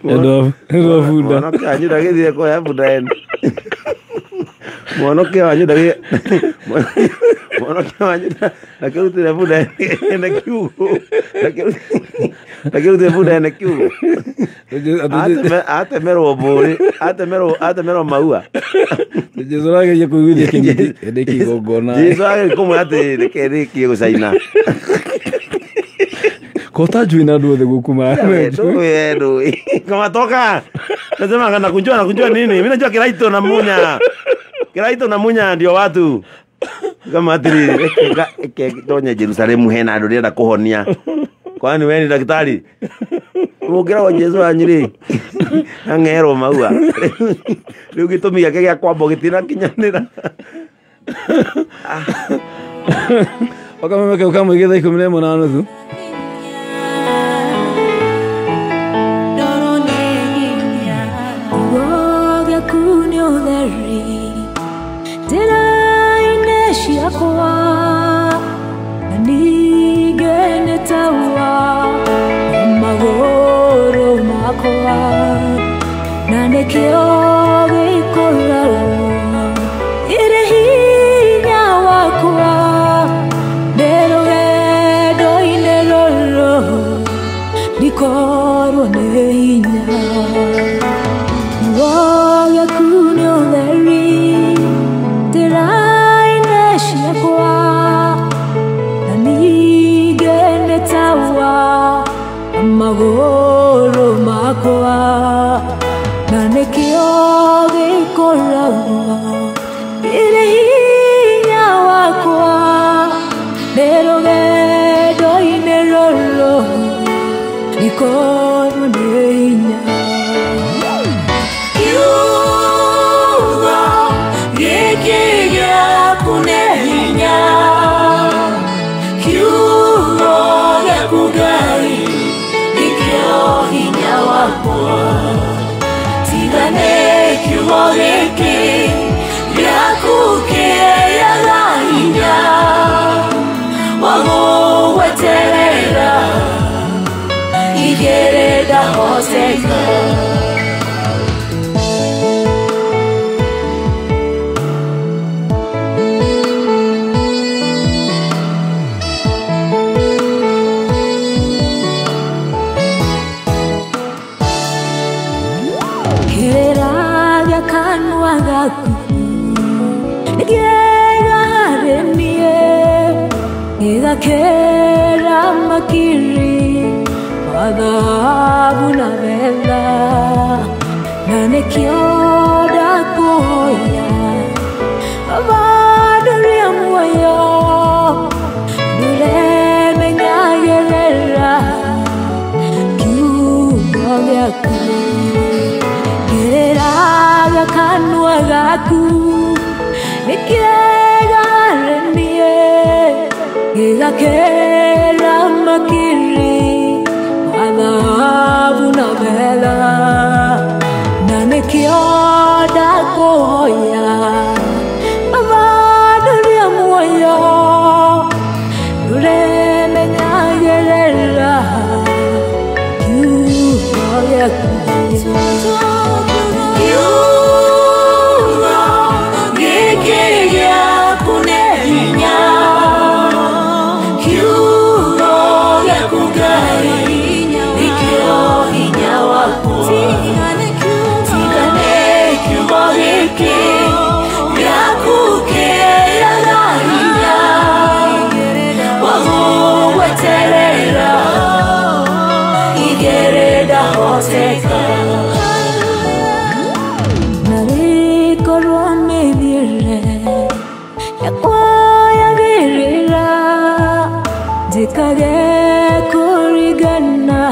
ndo bunda mono kia wanyu ndagithire kwa ya bunda ene mono kia wanyu ndakirutire bunda ene kiugo ndakirutire bunda ene kiugo atemerwo mbũri atemerwo maua Jesu ageria kũiguithia kĩng'iti ende kĩgongona Jesu ageria kũmwĩra atĩ reke rĩkie gũcaina kota njui na andũ othe gũkũ ndũĩ kama toka nasema nakujua nini mimi najua Kiraito na munya ndio watu kama atiri tonye Jerusalemu hena andũ rĩenda kũhonia kwani wewe ni daktari ugira wa Jesu anyiri angero maua rĩu gĩtũmi gĩake gĩa kwamba gĩtina kinyanĩra okameme kau kamwe gĩthaa 11:30 Kera kanwa gaku Gera Gĩgakĩra makiri mathabu na betha, na nĩkĩo ndakuhoya abandũria muoyo ndũremenyagĩrĩra kiugo gĩaku gĩrĩraga kanua gaku nĩkĩega harĩ niĩ gĩgakĩra makiri mathabu na betha, na nĩkĩo ndakuhoya abandũria muoyo ndũremenyagĩrĩra kiugo gĩaku gĩkĩ gĩaku nĩ hinya kiugo gĩaku Ngai nĩkĩo hinya waku tigane kiugo gĩkĩ gĩaku kĩraga hinya wa gũgweterera igere ndahoteka narĩkorwo mĩthiĩre yakwa yagĩrĩra njĩkage kũringana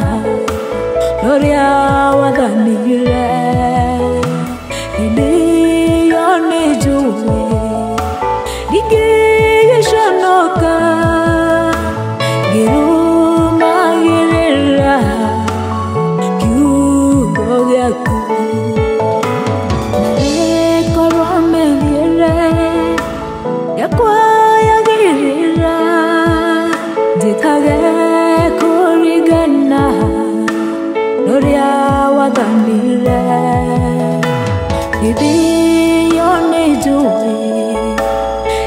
n'ũrĩa wathanire hĩndĩ ĩyo nĩ njũĩ ndingĩgĩconoka ngĩrũmagĩrĩra kiugo gĩaku narĩkorwo mĩthiĩre yakwa yagĩrĩra njĩkage kũringana n'ũrĩa wathanire hĩndĩ ĩyo nĩ njũĩ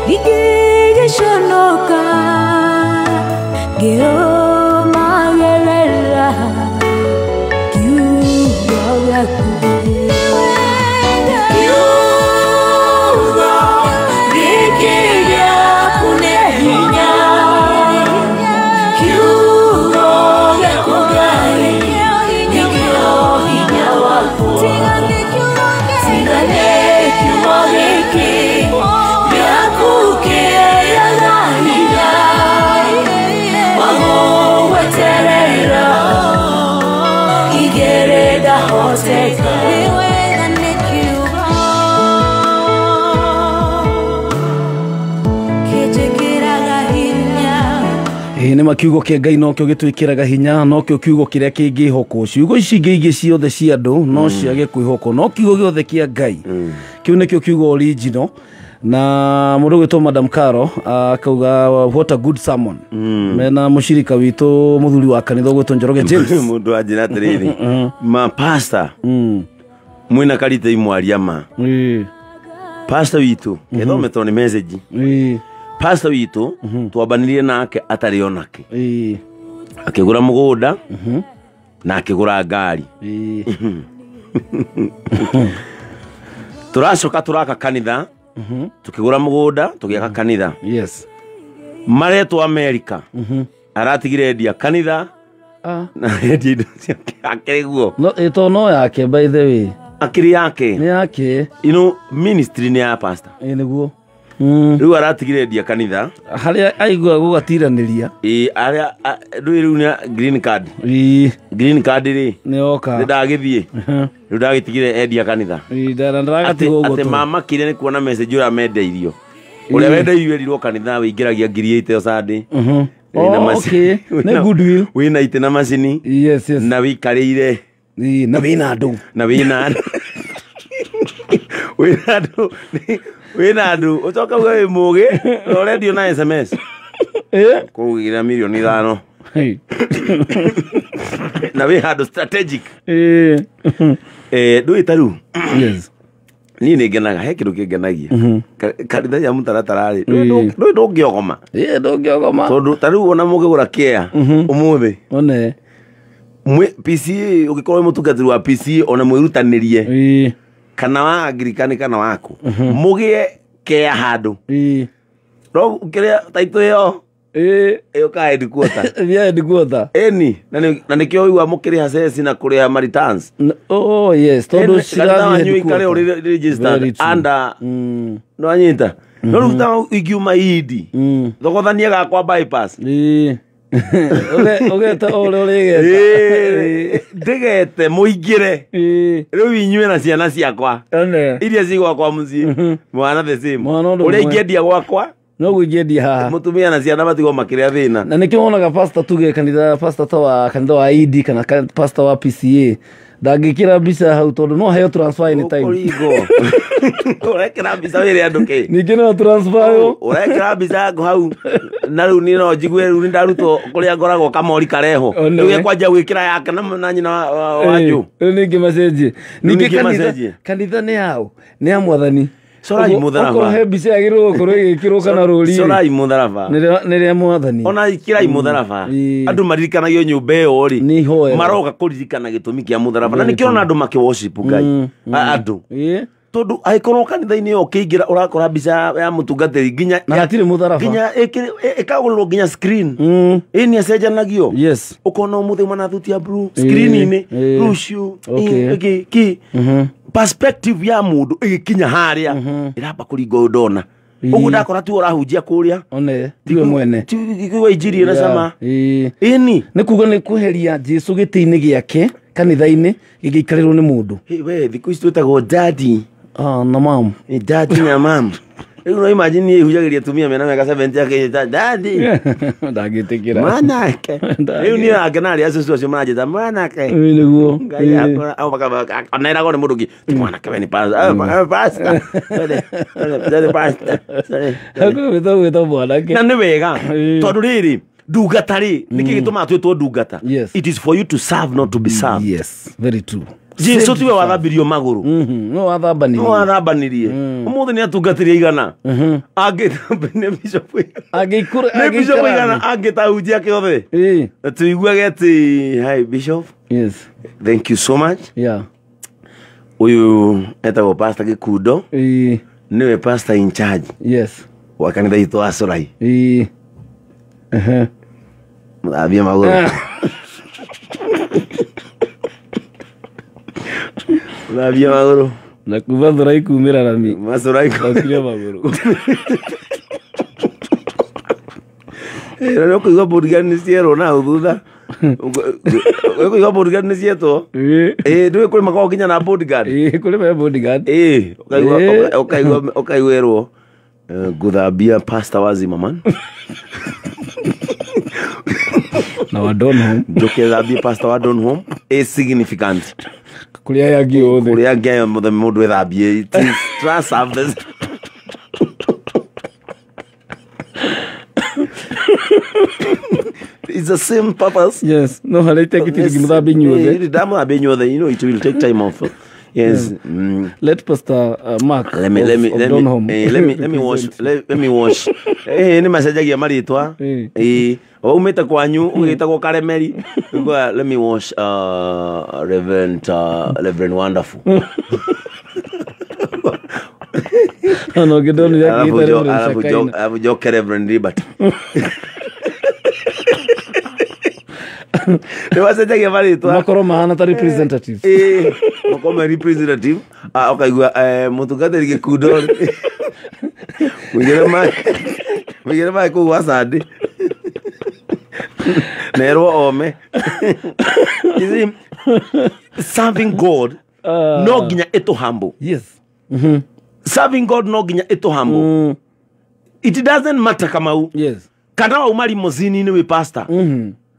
ndingĩgĩconoka ngĩrũmagĩrĩra kiugo gĩaku kiugo gĩkĩ gĩaku nĩ hinya kiugo gĩaku Ngai nĩkĩo hinya waku tigane kiugo gĩkĩ gĩaku kĩraga hinya wa gũgweterera igere ndahoteka wega nĩ kiugo kĩnjĩkĩraga hinya nĩ makiugo kĩa Ngai nokĩo gĩtwĩkĩraga hinya nokĩo kiugo kĩrĩa kĩngĩhokwo ciugo ici ingĩ ingĩ ciothe cia andũ no ciage kwĩhokwo no kiugo gĩothe kĩa Ngai kĩu nĩkĩo kiugo original na mũndũ gwĩtwo Madam Karo akauga what a good sermon mena mũcirika witũ mũthuri wa kanitha gwĩtwo Njoroge James mũndũ anjĩra atĩrĩrĩ ma pastor mwĩna Karitei mwariama pastor witũ gĩthometwo nĩ message pastor witũ twambanirie nake atarĩ onake akĩgũra mũgũnda na akĩgũra ngari tũracoka tũraka kanitha tukigura mũgũnda tugiaka kanitha maretwo America aratigire endia kanitha na endia indo ciake akĩrĩguo no ĩto no yake by the way akĩrĩ yake nĩ yake ministry nĩ ya pastor nĩguo rĩu aratigire endia kanitha harĩa aigua gũgatiranĩria arĩa rĩu nĩ green card rĩ nĩoka ndagĩthiĩ rĩu ndagĩtigire endia kanitha atĩ mama kire nĩ kuona message ũrĩa mendeirio ũrĩa wendeirio erirwo kanitha wĩingĩragia 8,000 Sunday nĩ goodwill wĩna itĩ na macini na wĩikarĩire na wĩna andũ wĩna andũ ũcoka uga wĩ mũgĩ ũrendio na SMS kũgĩra milioni 5 na wĩ handũ strategic ndũĩ ta rĩu niĩ nĩ ngenaga he kĩndũ kĩngenagia kanitha ya mũtaratara rĩ ndũĩ ndũngĩogoma tondũ ta rĩu ona mũngĩgũra kĩa ũmũthĩ PCA ũngĩkorwo mũtungatĩri wa PCA ona mwĩrutanĩrie kana wa Anglikani kana waku mũgĩe kĩa handũ no kĩrĩa taitũ ĩyo Ka headquarter ya headquarter eni na nikio uyu amukiri hasesi na kuria returns. Oh yes, todo shira nyu ikare ori registered under no anyita no ruta igiuma idi thogothania ga kwa bypass okay ta ole ndegete muingire riu inywe na ciana ciakwa iria cigwa kwa mucii mwana the same uria ingeendia gwakwa no gwingedia haha mutumia na ciana matigo makiria thina na nikio wonaga pastor tuge kanitha pastor ta wa kanitha wa ID kana pastor wa PCA ndangikira mbica hau tondu no heo transfer anytime urigo urekira mbica wiri anduke ningi no transfer yo urekira mbica hau na riu ni no njigwe riu ndaruto kuria ngoragwo kamori kareho riu kwanja gwikira yake na nyina wanju ningi message ningi kanitha ni hao ni amwathani Sorai mutharaba. Oko mbica yagirwo korwo igikirwo kana ruri. Sorai mutharaba. Nire mwathani. Ona ikirai mutharaba. Andu maririkanayo nyumba iyo ri. Maroka kuririkana gitumi kia mutharaba. Na nikiona andu maki worship Ngai. Andu. Tondu aikorwo kanitha-ini yo kiingira urakora mbica ya mutungatiri nginya na hatire mutharaba. Nginya ikagurwo nginya screen. Ini acenjanagio. Yes. Ukona umuthe mwana thutia blue screen-ini. Rucio. Ki. Perspective ya mundu igikinya haria iramba kuringo ndona ugu ndakora tu urahunjia kuria one tiwe mwene tiwe injiri na sama ini ni kuga ni kuheria Jesu giti-ini giake kanitha-ini gigikarirwo ni mundu we thiku ici twetagwo daddy na mam daddy na mam no imagine ni hujagiria tumia mena mega 70 yake daddy ndagitikira manake riu ni agenari acio cio manjita manake niguo ngai akora au baka anaira gore mundu ngi manake we ni pastor hako wito mwanake na ni wega tondu riri ndugatari niki gituma twetwo ndungata it is for you to serve not to be served. Yes, very true. Jesu tiwe wathambirio maguru no wathambanirie umuthi ni atungatirie igana angitambene bishop igana angitahunjia kiothe tuiguage ati hi bishop. Yes, thank you so much. Yeah, uyu etagwo pastor Gikundo niwe pastor in charge. Yes, wa kanitha itu Asorai abia maguru Nabia maguru na kuvathora kumira rami masorai kuria maguru no kuiga burgani ciero na uthutha kuiga burgani cieto ndiwe kuri makao kinya na bodyguard kuri me bodyguard ukaigwerwo guthambia pastor wazima man na wa don home ndukethambia pastor wa don home is significant kuria yangi othe kuria yangi muthe mundu ethambie trust service it's the same purpose. Yes, no halite kitiri muthambi nyothe ndamuthambi nyothe, you know it will take time off. Yes. Let Pastor Mark let me wash ni masajagia maritwa umete kwanyu ugitagwo Karemeri let me wash Reverend Wonderful no gidoni ya alafu joke Reverend Liberty ni masajagia maritwa makoro mahana ta representative makoma representative okaigua mutungatiri Gikundo mwigire mai kugwa sande nero ome serving God no ginya ito humble. Yes. Serving God no ginya ito humble. It doesn't matter kama yes kana umali mozini ni we pastor.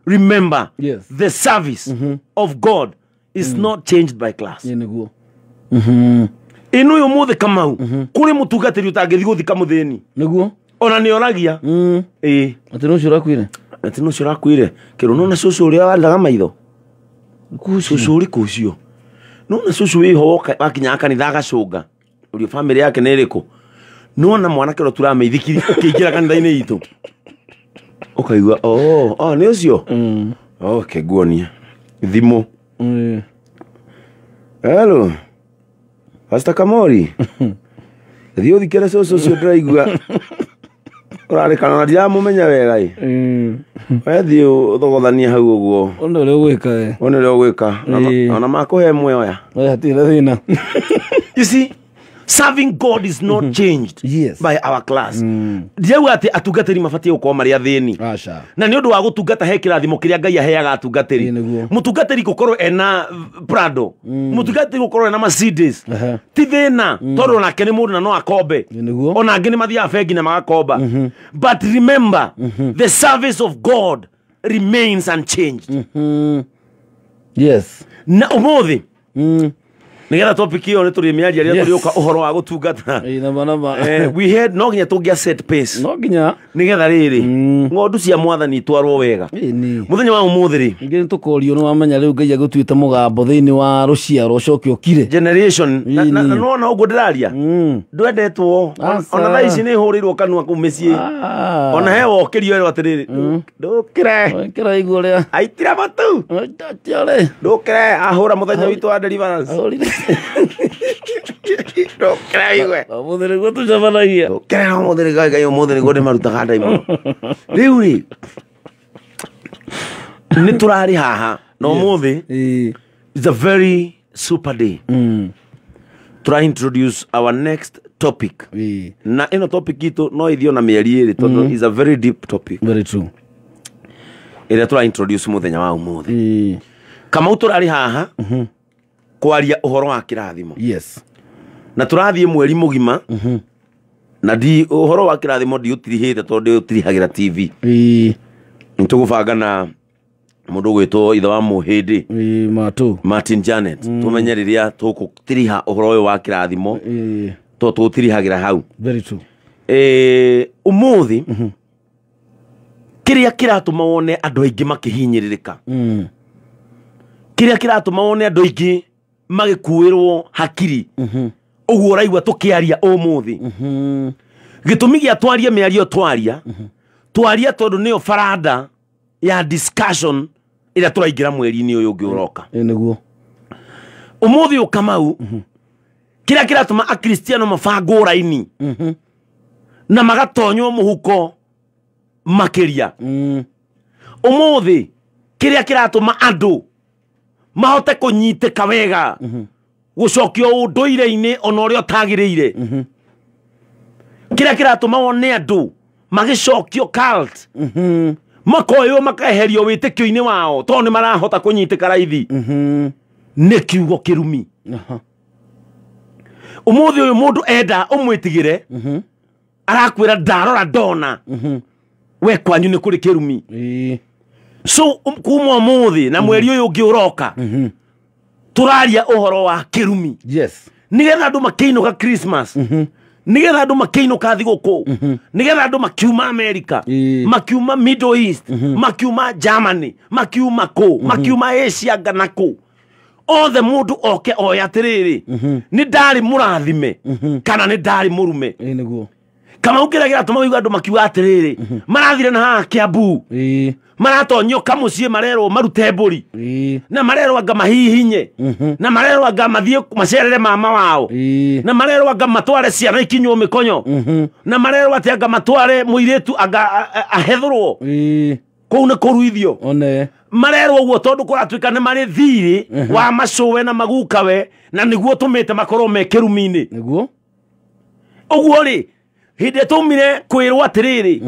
Remember, yes, the service of God is not changed by class. Yeniguo. Inu yo muthe kamau kuri mutungatiri utangithi guthika muthini niguo ona ni oragia ati no curakuire kiru na cucu uria wandaga maitho cucu uri kucio na cucu wi ho wakinya kanitha agacunga uri family yake ni iriku na mwana kiro turameithikiri ukiingira kanitha-ini itu ukaigua ni ucio okay guonia thimo hello Pastor Kamori thio thikere cucu cio ndiraigua Urari kana ndia mumenya wega i. Wethi uthogothania hau uguo. Ono le gwika we. Ono le gwika. Ona makuhe mwe oya. Hatira thina. You see, serving God is not changed by our class. Ndiauga ati atungatiri mabatie gukorwo mari athini. Acha. Na ni undu wa gutungata he kirathimo kiria Ngai aheaga atungatiri. Mutungatiri gukorwo ena Prado. Mutungatiri gukorwo ena Mercedes. Ti thina. Tondu nake ni mundu na no akombe. Ona angi ni mathia bengi na magakomba. But remember, the service of God remains unchanged. Yes. Na umuthi. Nigetha topic iyo ni turi miaji aria turi uka uhoro wa gutungata. We had no ginya tungia set pace. No ginya nigetha riri ngondu cia mwathani itwarwo wega. Muthenya wa umuthiri ngi tukorio no wamenya riu Ngai agutwita mugambo thiini wa ruciaro ucoke ukire generation no no ugo ndiraria ndwendetwo ona thaa ici ni hurirwo kanua ku micii ona he wokirio ero atiriri ndukire igure aitira batu ndukire ahura muthenya witu wa deliverance ndukire igwe umuthiri gutu cabanagia ndukire umuthiri Ngai umuthiri gode marutaga ndai muno riu ri ni turari haha no muthi it's a very super day. Try introduce our next topic. Na ino topic ito no ithio na mieri iri tondu is a very deep topic. Very true. Ira try introduce muthenya wa umuthi. Kama uturari haha kwaria uhoro wa kirathimo. Yes. Na turathie mweri mugima. Na di uhoro wa kirathimo di utirihite tondu utirihagira TV. Ntugubanga na mundu gwitwo ithe wa muhindi Martin Janet tumenye riria tukutiriha uhoro uyu wa kirathimo to tutirihagira hau. Very true. Umuthi kiria kiratuma wone andu aingi makihinyiririka kiria kiratuma wone andu aingi magikuirwo hakiri uguo raigwa tukiaria umuthi gitumi gia twaria miario twaria tondu niyo farada ya discussion ira turaingira mweri-ini uyu ungi uroka niguo umuthi ukamau kira kiratuma akristiano mabango raini na magatonywo muhuko makiria umuthi kiria kiratuma andu mahote kunyiteka wega gucokio unduire-ini ona uria utagiriire kiria kiratuma wone andu magicokio cult makoyo makaherio witikio-ini wao to ni marahota kunyiteka raithi ni kiugo kirumi umuthi uyu mundu enda umwitigire arakwira ndarora ndona we kwanyu ni kuri kirumi so kuma umuthi na mweri uyu ungi uroka turaria uhoro wa kirumi. Yes. Nigetha andu makiinuka Christmas nigetha andu makiinuka thiguku nigetha andu makiuma America makiuma Middle East makiuma Germany makiuma makiuma Asia ganako othe mundu oke oya atiriri ni ndari murathime kana ni ndari murume niguo kama ukiragira tuma wiga andu makiuga atiriri marathire na ha Kiambu maratonyo kamucie marero marute mburi na marero anga mahihinye na marero anga mathie macerere mama wao na marero anga matware ciana ikinywo mikonyo na marero ati anga matware muiretu anga ahethurwo kou ne kuruithio one marero uguo tondu kuratuika ni mari thiri wa macuwe na magukawe na niguo tumite makorwo me kirumi-ini niguo uguo ri hinde tumire kwirwo atiriri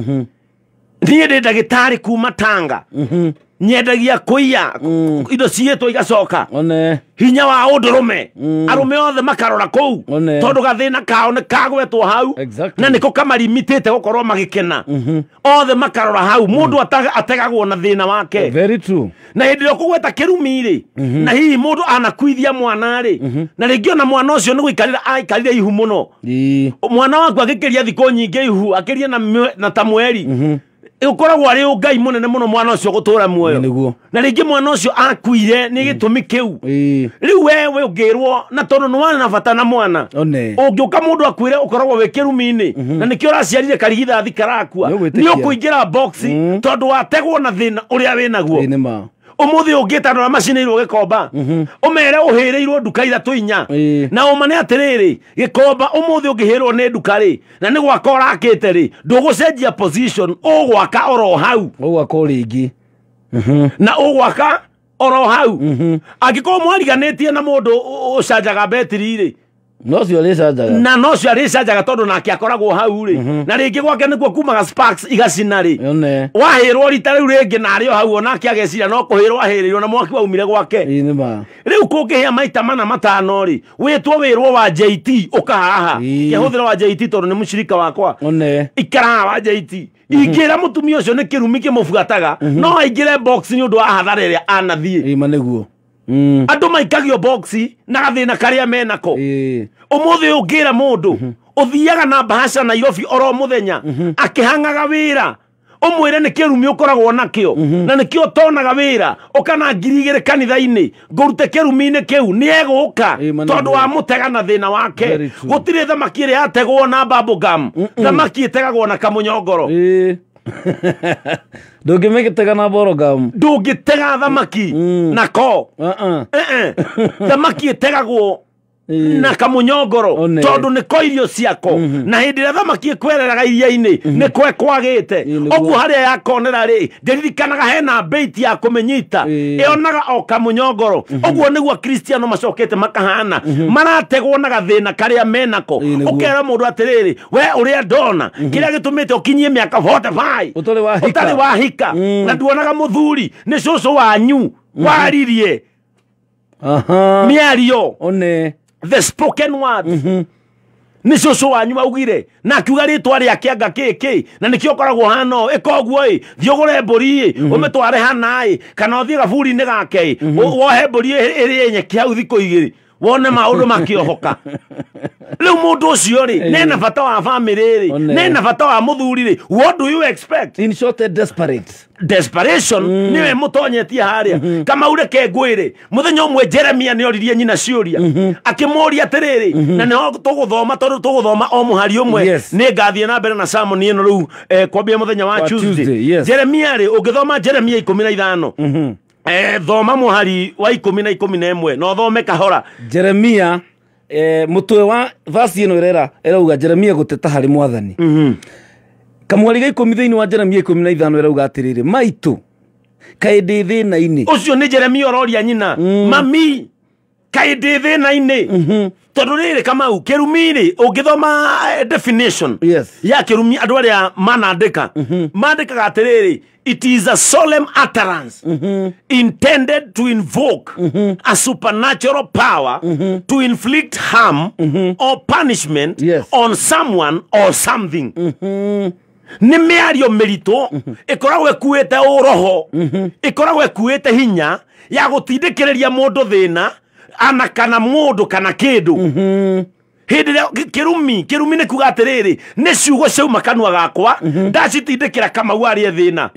niĩ ndĩ ndagĩtarĩ kuma Tanga nyendagia kuiya indo ciĩtwo igacoka one hinya wa ũndũrũme arũme othe makarora kũu tondũ gathĩna kao nĩ kagwetwo hau na nĩko kamarimitĩte gũkorwo magĩkena othe makarora hau mũndũ ategagwo na thĩna wake. Very true. Na hĩndĩ ĩrĩa ũkũgweta kĩrumi-rĩ na hihi mũndũ anakuithia mwana-rĩ na rĩngĩ ona mwana ũcio nĩ gũikarĩra aikarire ihu mũno mwana waku agĩkĩria thikũ nyingĩ ihu akĩria na ta mweri ukoragwo ari Ngai munene muno mwana ucio gutura muoyo na ringi mwana ucio akuire ni gitumi kiu riu wewe ungirwo na tondu nwana na bata na mwana ungiuka mundu akuire ukoragwo we kirumi-ini na nikio raciarire karigithathi karakua ni ukuingira boxi tondu wategwo na thina uria winaguo umuthi ungitano na macinirwo gikomba umere uhirirwo nduka ithatu inya na umane atiriri gikomba umuthi ungihirwo ni nduka ri na ni gwaka urakite ri ndugucenjia position ugwaka oro hau ugwaka ringi na ugwaka oro hau angiko mwariganitie na mundu ucanjaga betiri ri no cio ricanjaga na no cio ricanjaga tondu nake akoragwo hau ri na ringi gwake niguo kumaga sparks igacina ri wahirwo rita riu ringi nario hau onake ageciria no kuhirwo ahiririo na mwaki waumire gwake riu kungihia maita mana matano ri witwo wirwo wa JT ukahaha kehuthira wa JT tondu ni mushirika wakwa ikara wa JT ingira mutumia ucio ni kirumi kimubuataga no aingire box ni undu wa hathara iria anathie niguo andu maikagio boxi na gathina karia menako umuthi ungira mundu uthiaga na bahasha Nairobi oro muthenya akihangaga wira umwire ni kirumi ukoragwo nakio na nikio tonaga wira ukana ngirigire kanitha-ini ngurute kirumi-ini kiu ni eguka tondu wa mutega na thina wake gutire thamaki iri ategwo na bubblegum thamaki itegagwo na kamunyongoro ndungimigitega na bubblegum ndungitega thamaki nako thamaki itegagwo na kamunyongoro tondu ni ko irio ciako na hindi ria thamaki ikwereraga iria-ini ni kwe kwagite oguo haria yakonera ri ndirikanaga hena bait ya kumenyita ionaga o kamunyongoro oguo niguo Kristiano macokete makahana marategwo na gathina karia menako ukera mundu atiriri we uria ndona kiria gitumite ukinyie miaka 45 utari wahika na nduonaga muthuri ni cucu wanyu waririe miario the spoken word ni cucu wanyu augire na akiuga ritwa riake anga kiki na nikio koragwo hano ikoguo thiogore mburi umetware hana kana uthie gaburi-ini gake wohe mburi iri nyeki hau thiko igiri wone maundu makiohoka riu mundu ucio ri nena bata wa family ri nena bata wa muthuri ri what do you expect in short desperation niwe mutonyetie haria kama ureke ngwire muthenya umwe Jeremia ni oririe nyina ciuria akimuria atiriri na niho tuguthoma tondu tuguthoma o muhari umwe ni ngathie na mbere na sermon ino riu kwambia muthenya wa Tuesday Jeremia ri ungithoma Jeremia 15 thoma muhari wa 10 na 11 no thome kahora Jeremia mutwe wa verse ino irauga Jeremia guteta hari mwathani kamwari ga 10 thiini wa Jeremia 15 irauga atiriri maitu kaindi thina-ini ucio ni Jeremia ororia nyina mami kaindi thina-ini tondu riri Kamau kirumi-ri ungithoma definition ya kirumi andu aria manandika mandikaga atiriri it is a solemn utterance intended to invoke a supernatural power to inflict harm or punishment on someone or something ni miario mirito ikoragwo ekuite uroho ikoragwo ekuite hinya ya gutindikiriria mundu thina ana kana mundu kana kindu hindi kirumi ni kuga atiriri ni ciugo ciauma kanua gakwa ndacitindikira Kamau arie thina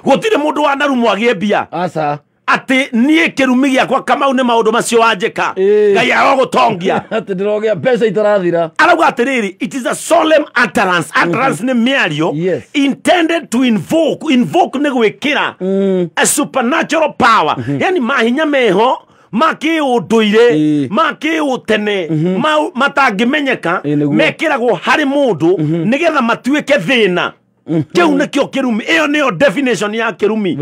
gutire mundu wanarumwo agie mbia ati nie kirumi giakwa Kamau ni maundu macio wanjika ngai agogutongia ati ndirogia pesa itarathira arauga atiriri it is a solemn utterance ni miario intended to invoke ni gwikira a supernatural power yani mahinya meho maki unduire maki utene matangimenyeka mekiragwo hari mundu nigetha matuike thina kiu nikio kirumi iyo niyo definition ya kirumi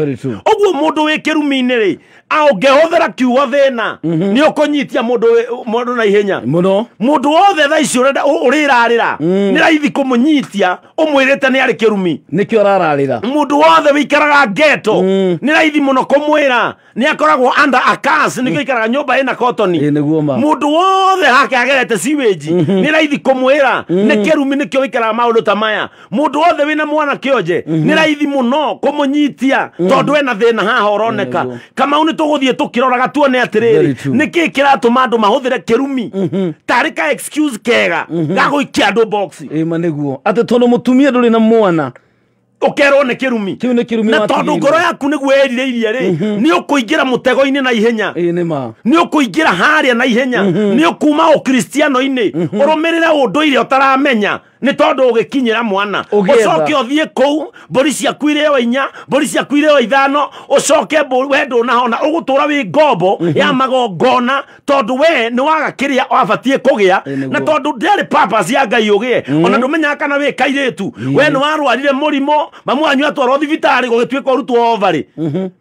oguo mundu wi kirumi-ini ri aungihuthira kiugo thina ni ukunyitia mundu na ihenya muno mundu wothe tha icio urirarira ni raithi kumunyitia umwirite ni ari kirumi nikio arararira mundu wothe wikaraga geto ni raithi muno kumwira ni akoragwo under a curse nikio ikaraga nyumba ina cotton mundu wothe hake agerete sewage ni raithi kumwira ni kirumi nikio ikaraga maundu ta maya mundu wothe wina mwana kionje ni raithi muno kumunyitia tondu ena thina haha uroneka Kamau ni tuguthie tukiroraga tuone atiriri niki kiratuma andu mahuthire kirumi tarika excuse kega gaguikia andu box maniguo ati tondu mutumia nduri na mwana ukerwo ni kirumi na tondu ngoro yaku niguo erirĩirie ri ni ukuingira mutego-ini na ihenya ni ukuingira haria na ihenya ni ukuma ukristiano-ini urumirire unduire utaramenya nĩ tondũ ũgĩkinyĩra mwana ũcoke ũthiĩ kũu mbũri ciaku irĩ o 4 mbũri ciaku irĩ o 5 ũcoke we ndũnahona ũgũtũra wĩ ngombo ya magongona tondũ we nĩ waga kĩrĩa wabatiĩ kũgĩa na tondũ ndĩarĩ purpose ya Ngai ũgĩe ona ndũmenyaga kana wĩ kairĩtu we nĩ warwarire mũrimũ mamu wanyu atwarwo thibitarĩ gũgĩtuĩka ũrutwo ovarĩ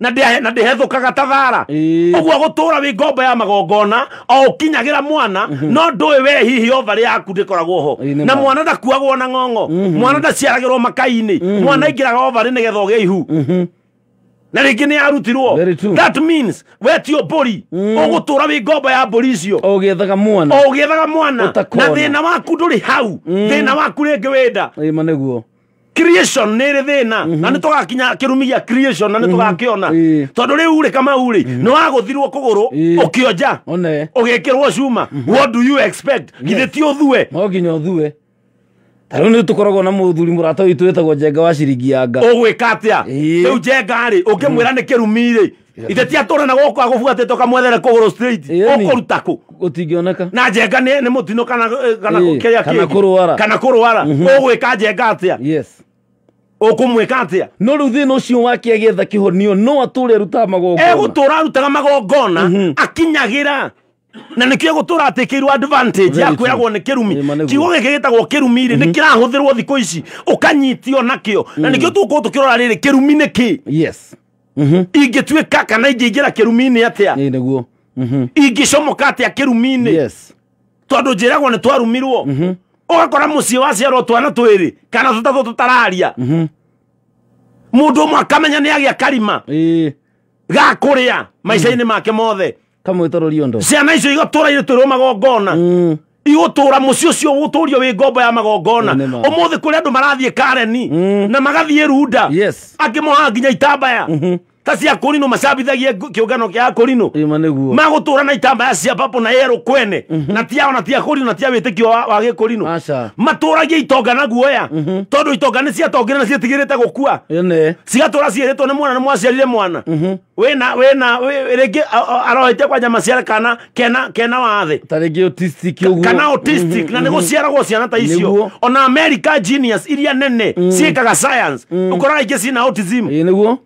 na ndĩhethũkaga ta thara ũguo gũtũra wĩ ngombo ya magongona o ũkinyagĩra mwana no ndũĩ we hihi ovarĩ yaku ndĩkoragwo ho na mwana ndakuagwo na ng'ong'o mwana ndaciaragĩrwo makai-inĩ mwana aingĩraga ovarĩ nĩgetha ũgĩe ihu na rĩngĩ nĩ yarutirwo that means we ti mbũri ũgũtũra wĩ ngombo ya mbũri icio ũgĩethaga mwana na thĩna waku ndũrĩ hau thĩna waku rĩngĩ wĩnda ĩma nĩguo creation nĩ rĩ thĩna na nĩ tũgakinya kĩrumi gĩa creation na nĩ tũgakĩona tondũ rĩu rĩ Kamau rĩ nĩ wagũthirwo kũgũrũ ũkĩonja ũgĩkĩrwo cuma what do you expect githĩ ti ũthue no nginya ũthue tarĩu nĩ tũkoragwo na mũthuri mũrata witũ wĩtagwo Njenga wa ciringi yanga ũgwĩka atĩa rĩu Njenga rĩ ũngĩmwĩra nĩ kĩrumi rĩ ithe ti atũrana gũkũ agũbuatĩtwo kamwethere kũgũrũ straight ũkũruta kũ gũtingĩoneka na Njenga nĩ mũtino kana kana kũrwara ũgwĩka Njenga atĩa ũkũmwĩka atĩa no rĩu thĩna ũcio wake agĩetha kĩhonio no atũre arutaga magongona egũtũra arutaga magongona akinyagĩra na nĩkĩo gũtũra atĩkĩirwo advantage ya kwĩragwo nĩ kĩrumi kiugo gĩkĩ gĩtagwo kĩrumi rĩ nĩ kĩrahũthĩrwo thikũ ici ũkanyitio nakĩo na nĩkĩo tũgũkorwo tũkĩrora rĩrĩ kĩrumi nĩ kĩ ingĩtuĩka kana ingĩingĩra kĩrumi-inĩ atĩa nĩguo ingĩcomoka atĩa kĩrumi-inĩ tondũ njĩragwo nĩ twarumirwo ũgakora mũciĩ waciarwo twana twĩrĩ kana tũtatũ tũtararia mũndũ ũmwe akamenya nĩ agĩa karima ga kũrĩa maica-inĩ make mothe kamwĩtoro riondo ciana icio igũtũra irĩtwĩrwo magongona igũtũra mũciĩ ũcio ũgũtũrio wĩ ngombo ya magongona ũmũthĩ kũrĩ andũ marathiĩ Kareni na magathiĩ Runda angĩ mohaga nginya itambaya ta cia Kũrinũ macambithagie kĩũngano kĩa Kũrinũ magũtũra na itambaya cia papo na yerũ kwene na tia ona tia Kũrinũ na tia wĩtĩkio wa Gĩkũrinũ matũragia itonga na guoya tondũ itonga nĩ ciatongire na ciĩtigĩrĩte gũkua cigatũra ciĩrĩtwo nĩ mwana nĩ mwaciarire mwana wĩna rĩngĩ arohete kwa nyama ciara kana kena wathe ta rĩngĩ autistic ũguo kana autistic na nĩ gũciaragwo ciana ta icio ona America genius iria nene ciĩkaga science ũkoraga ingĩ cina autism nĩguo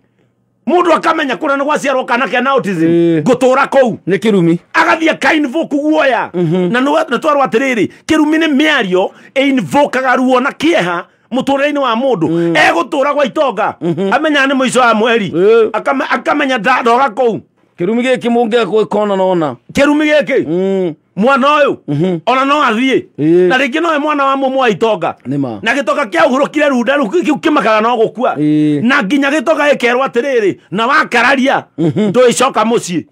mundu akamenya kuna nĩ gwaciarwo kana kena autism gũtũra kũu nĩ kĩrumi agathia kainvoke guoya na nĩ twarwo atĩrĩrĩ kĩrumi nĩ mĩario invokaga ruo na kĩeha mũtũrĩre-inĩ wa mũndũ egũtũra gwa itonga amenya nĩ mũico wa mweri akamenya ndoga kũu kĩrumi gĩkĩ mũngĩakona nona kĩrumi gĩkĩ mwana ũyũ ona no athiĩ na rĩngĩ nowe mwana wa mũmwe wa itonga na gĩtonga kĩahurũkire Runda rĩu kĩmakaga no gũkua na nginya gĩtonga gĩkerwo atĩrĩrĩ na wakararia ndũĩcoka mũciĩ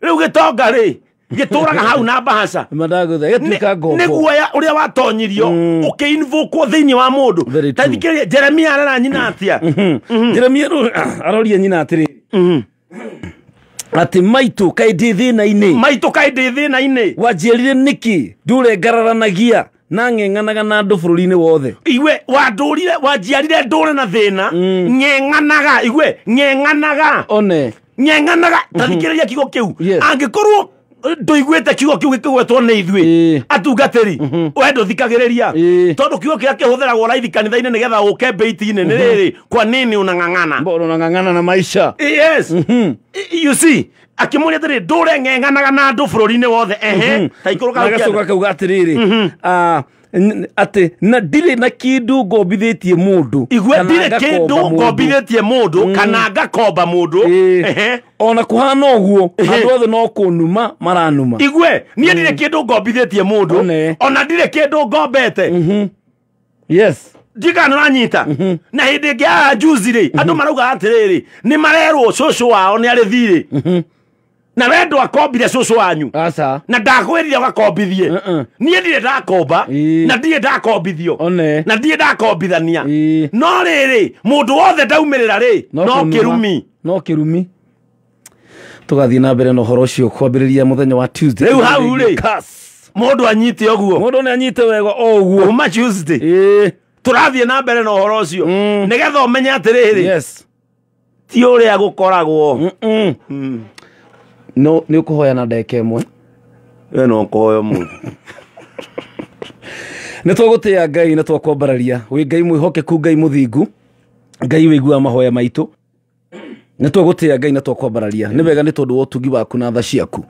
rĩu gĩtonga rĩ gĩtũraga hau na mbahaca nĩ guoya ũrĩa watonyirio ũkĩinvokwo thĩinĩ wa mũndũ tathikĩrĩria Jeremia arera nyina atĩa Jeremia aroria nyina atĩrĩrĩ ati maitũ kaĩ ndĩ thĩna-inĩ wanjiarire nĩkĩ ndũrengararanagia na ng'eng'anaga na andũ bũrũri-inĩ wothe iwe wanjiarire ndũre na thĩna ng'eng'anaga iwe ng'eng'anaga tathikĩrĩria kiugo kĩu angĩkorwo ndũiguĩte kiugo kĩu gĩkĩgwetwo nĩ ithuĩ atungatĩri we ndũthikagĩrĩria tondũ kiugo kĩrĩa kĩhũthĩragwo raithi kanitha-inĩ nĩgetha ũke bait-inĩ nĩ rĩrĩ kwa nini unang'ang'ana na maisha you see akĩmũria atĩrĩrĩ ndũre ng'eng'anaga na andũ bũrũri-inĩ wothe agacoka akauga atĩrĩrĩ atĩ na ndirĩ na kĩndũ ngombithĩtie mũndũ igwe ndirĩ kĩndũ ngombithĩtie mũndũ kana ngakomba mũndũ ona kũhana ũguo andũ othe no kũnuma maranuma igwe niĩ ndirĩ kĩndũ ngombithĩtie mũndũ ona ndirĩ kĩndũ ngombete ndiga nũranyita na hĩndĩ ĩngĩ haha juzi rĩ andũ marauga atĩrĩrĩ nĩ marerwo cũcũ wao nĩ arĩ thirĩ na we ndwakombire cũcũ wanyu na ndakwĩrire ũgakombithie niĩ ndirĩ ndakomba na ndirĩ ndakombithio na ndirĩ ndakombithania no rĩrĩ mũndũ wothe ndaumĩrĩra rĩ no kĩrumi tũgathiĩ na mbere na ũhoro ũcio kwambĩrĩria mũthenya wa Tuesday rĩu hau rĩ mũndũ anyite ũguo mũndũ nĩ anyite wega o ũguo uma Tuesday tũrathiĩ na mbere na ũhoro ũcio nĩgetha ũmenye atĩrĩrĩ ti ũrĩa gũkoragwo no nĩ ũkũhoya na ndeka ĩmwe we no ũkũhoya mũndũ Nitwagutia Ngai na twakwambararia wi Ngai mwihokeku Ngai muthingu Ngai wigua mahoya maitu nitwagutia Ngai na twakwambararia ni wega ni tondu wotugi waku na tha ciaku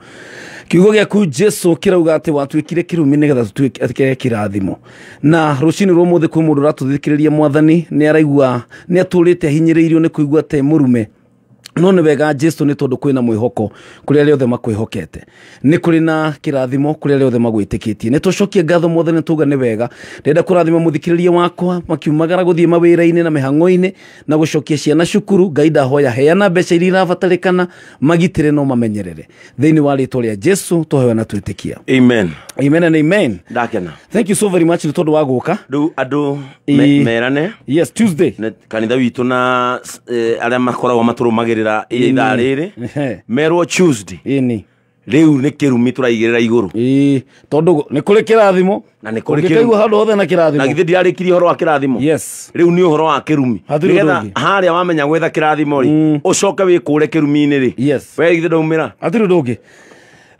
kiugo giaku Jesu kirauga ati watwikire kirumi nigetha tutwike kirathimo na rucini rwo muthe kwi mundu ratuthikiriria mwathani ni araigua ni aturite hinyiriirio ni kuigua te murume no ni wega Jesu ni tondu kwina mwihoko kuri aria othe makwihokete ni kuri na kirathimo kuri aria othe magwitikitie ni tucokie ngatho mwathani tuga ni wega ndenda kurathima muthikiriria wakwa makiumagara guthie mawira-ini na mihango-ini na gucokia ciana cukuru Ngai ndahoya heana mbeca iria irabatarikana magitire no mamenyerere thiini wa ritwa ria Jesu tuhoya na twitikia Amen. Amen and amen. Ndakena. Thank you so very much ni tondu wa guka andu merane. Yes, Tuesday kanitha witu na aria makoragwo maturumagirira ithaa riri merwo Tuesday ini riu ni kirumi turaigirira iguru tondu ni kuri kirathimo na ni kuri kikaigua handu hothe na kirathimo na githi ndiarikirie horo wa kirathimo. Yes, riu ni uhoro wa kirumi nigetha haria wamenya gwetha kirathimo ri ucoke wikure kirumi-ini ri. Yes, we githi ndaumira atiri ndungi.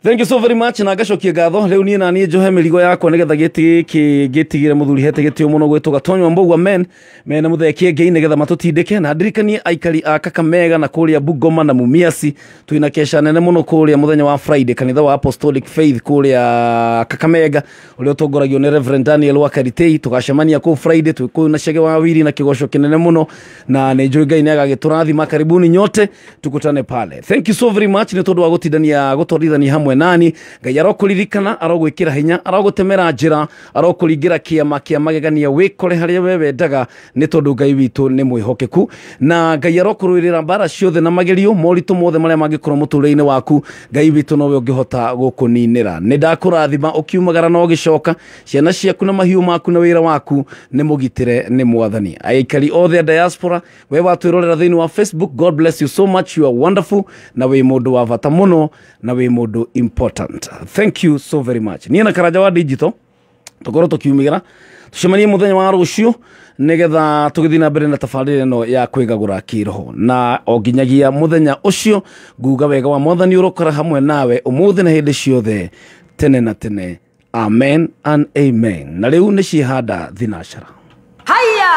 Thank you so very much na gacokie ngatho riu nie na nie njohe mirigo yakwa nigetha gitigire muthuri hete gitio muno gwitu gatonywa mbogwa men na muthekie Ngai nigetha matutindike na ndirikanie aikari a Kakamega na kuria Bungoma na Mumiasi twina kesha nene muno kuria muthenya wa Friday kanitha wa Apostolic Faith kuria Kakamega uria tongoragio ni Reverend Daniel wa Karitei tugacemania ku Friday twikuyu na Chege wa Wiri na kigosho kinene muno na ni njui Ngai ni agagiturathima karibuni nyote tukutane pale. Thank you so very much ni tondu wa gutindania gutorithania hamwe nani Ngai arokuririkana arogwikira hinya arogutemera njira arokuringira kiama magegania wikore haria we wendaga ni tondu Ngai witu ni mwihokeku na Ngai arokurwirira mbara ciothe na magerio moritu mothe maria mangikorwo muture-ini waku Ngai witu nowe ungihota gukuninira ni ndakurathima ukiumagara no gicoka ciana ciaku na mahiu maku na wira waku ni mugitire ni mwathani aikari othe diaspora we watwirorera thiini wa Facebook. God bless you so much, you are wonderful na we mundu wa bata muno na we mundu important. Thank you so very much. Niĩ na Karaja wa Digital tukorwo tukiumigira tucemanie muthenya wa rucio nigetha tugithii na mbere na tabarĩra ĩno ya Kwigagura Kiroho na onginyagia muthenya ucio nguga wega wa mwathani urokora hamwe nawe umuthi na hindi ciothe tene na tene. Amen and amen. Na riu nĩ ciĩhanda thinashara. Haya!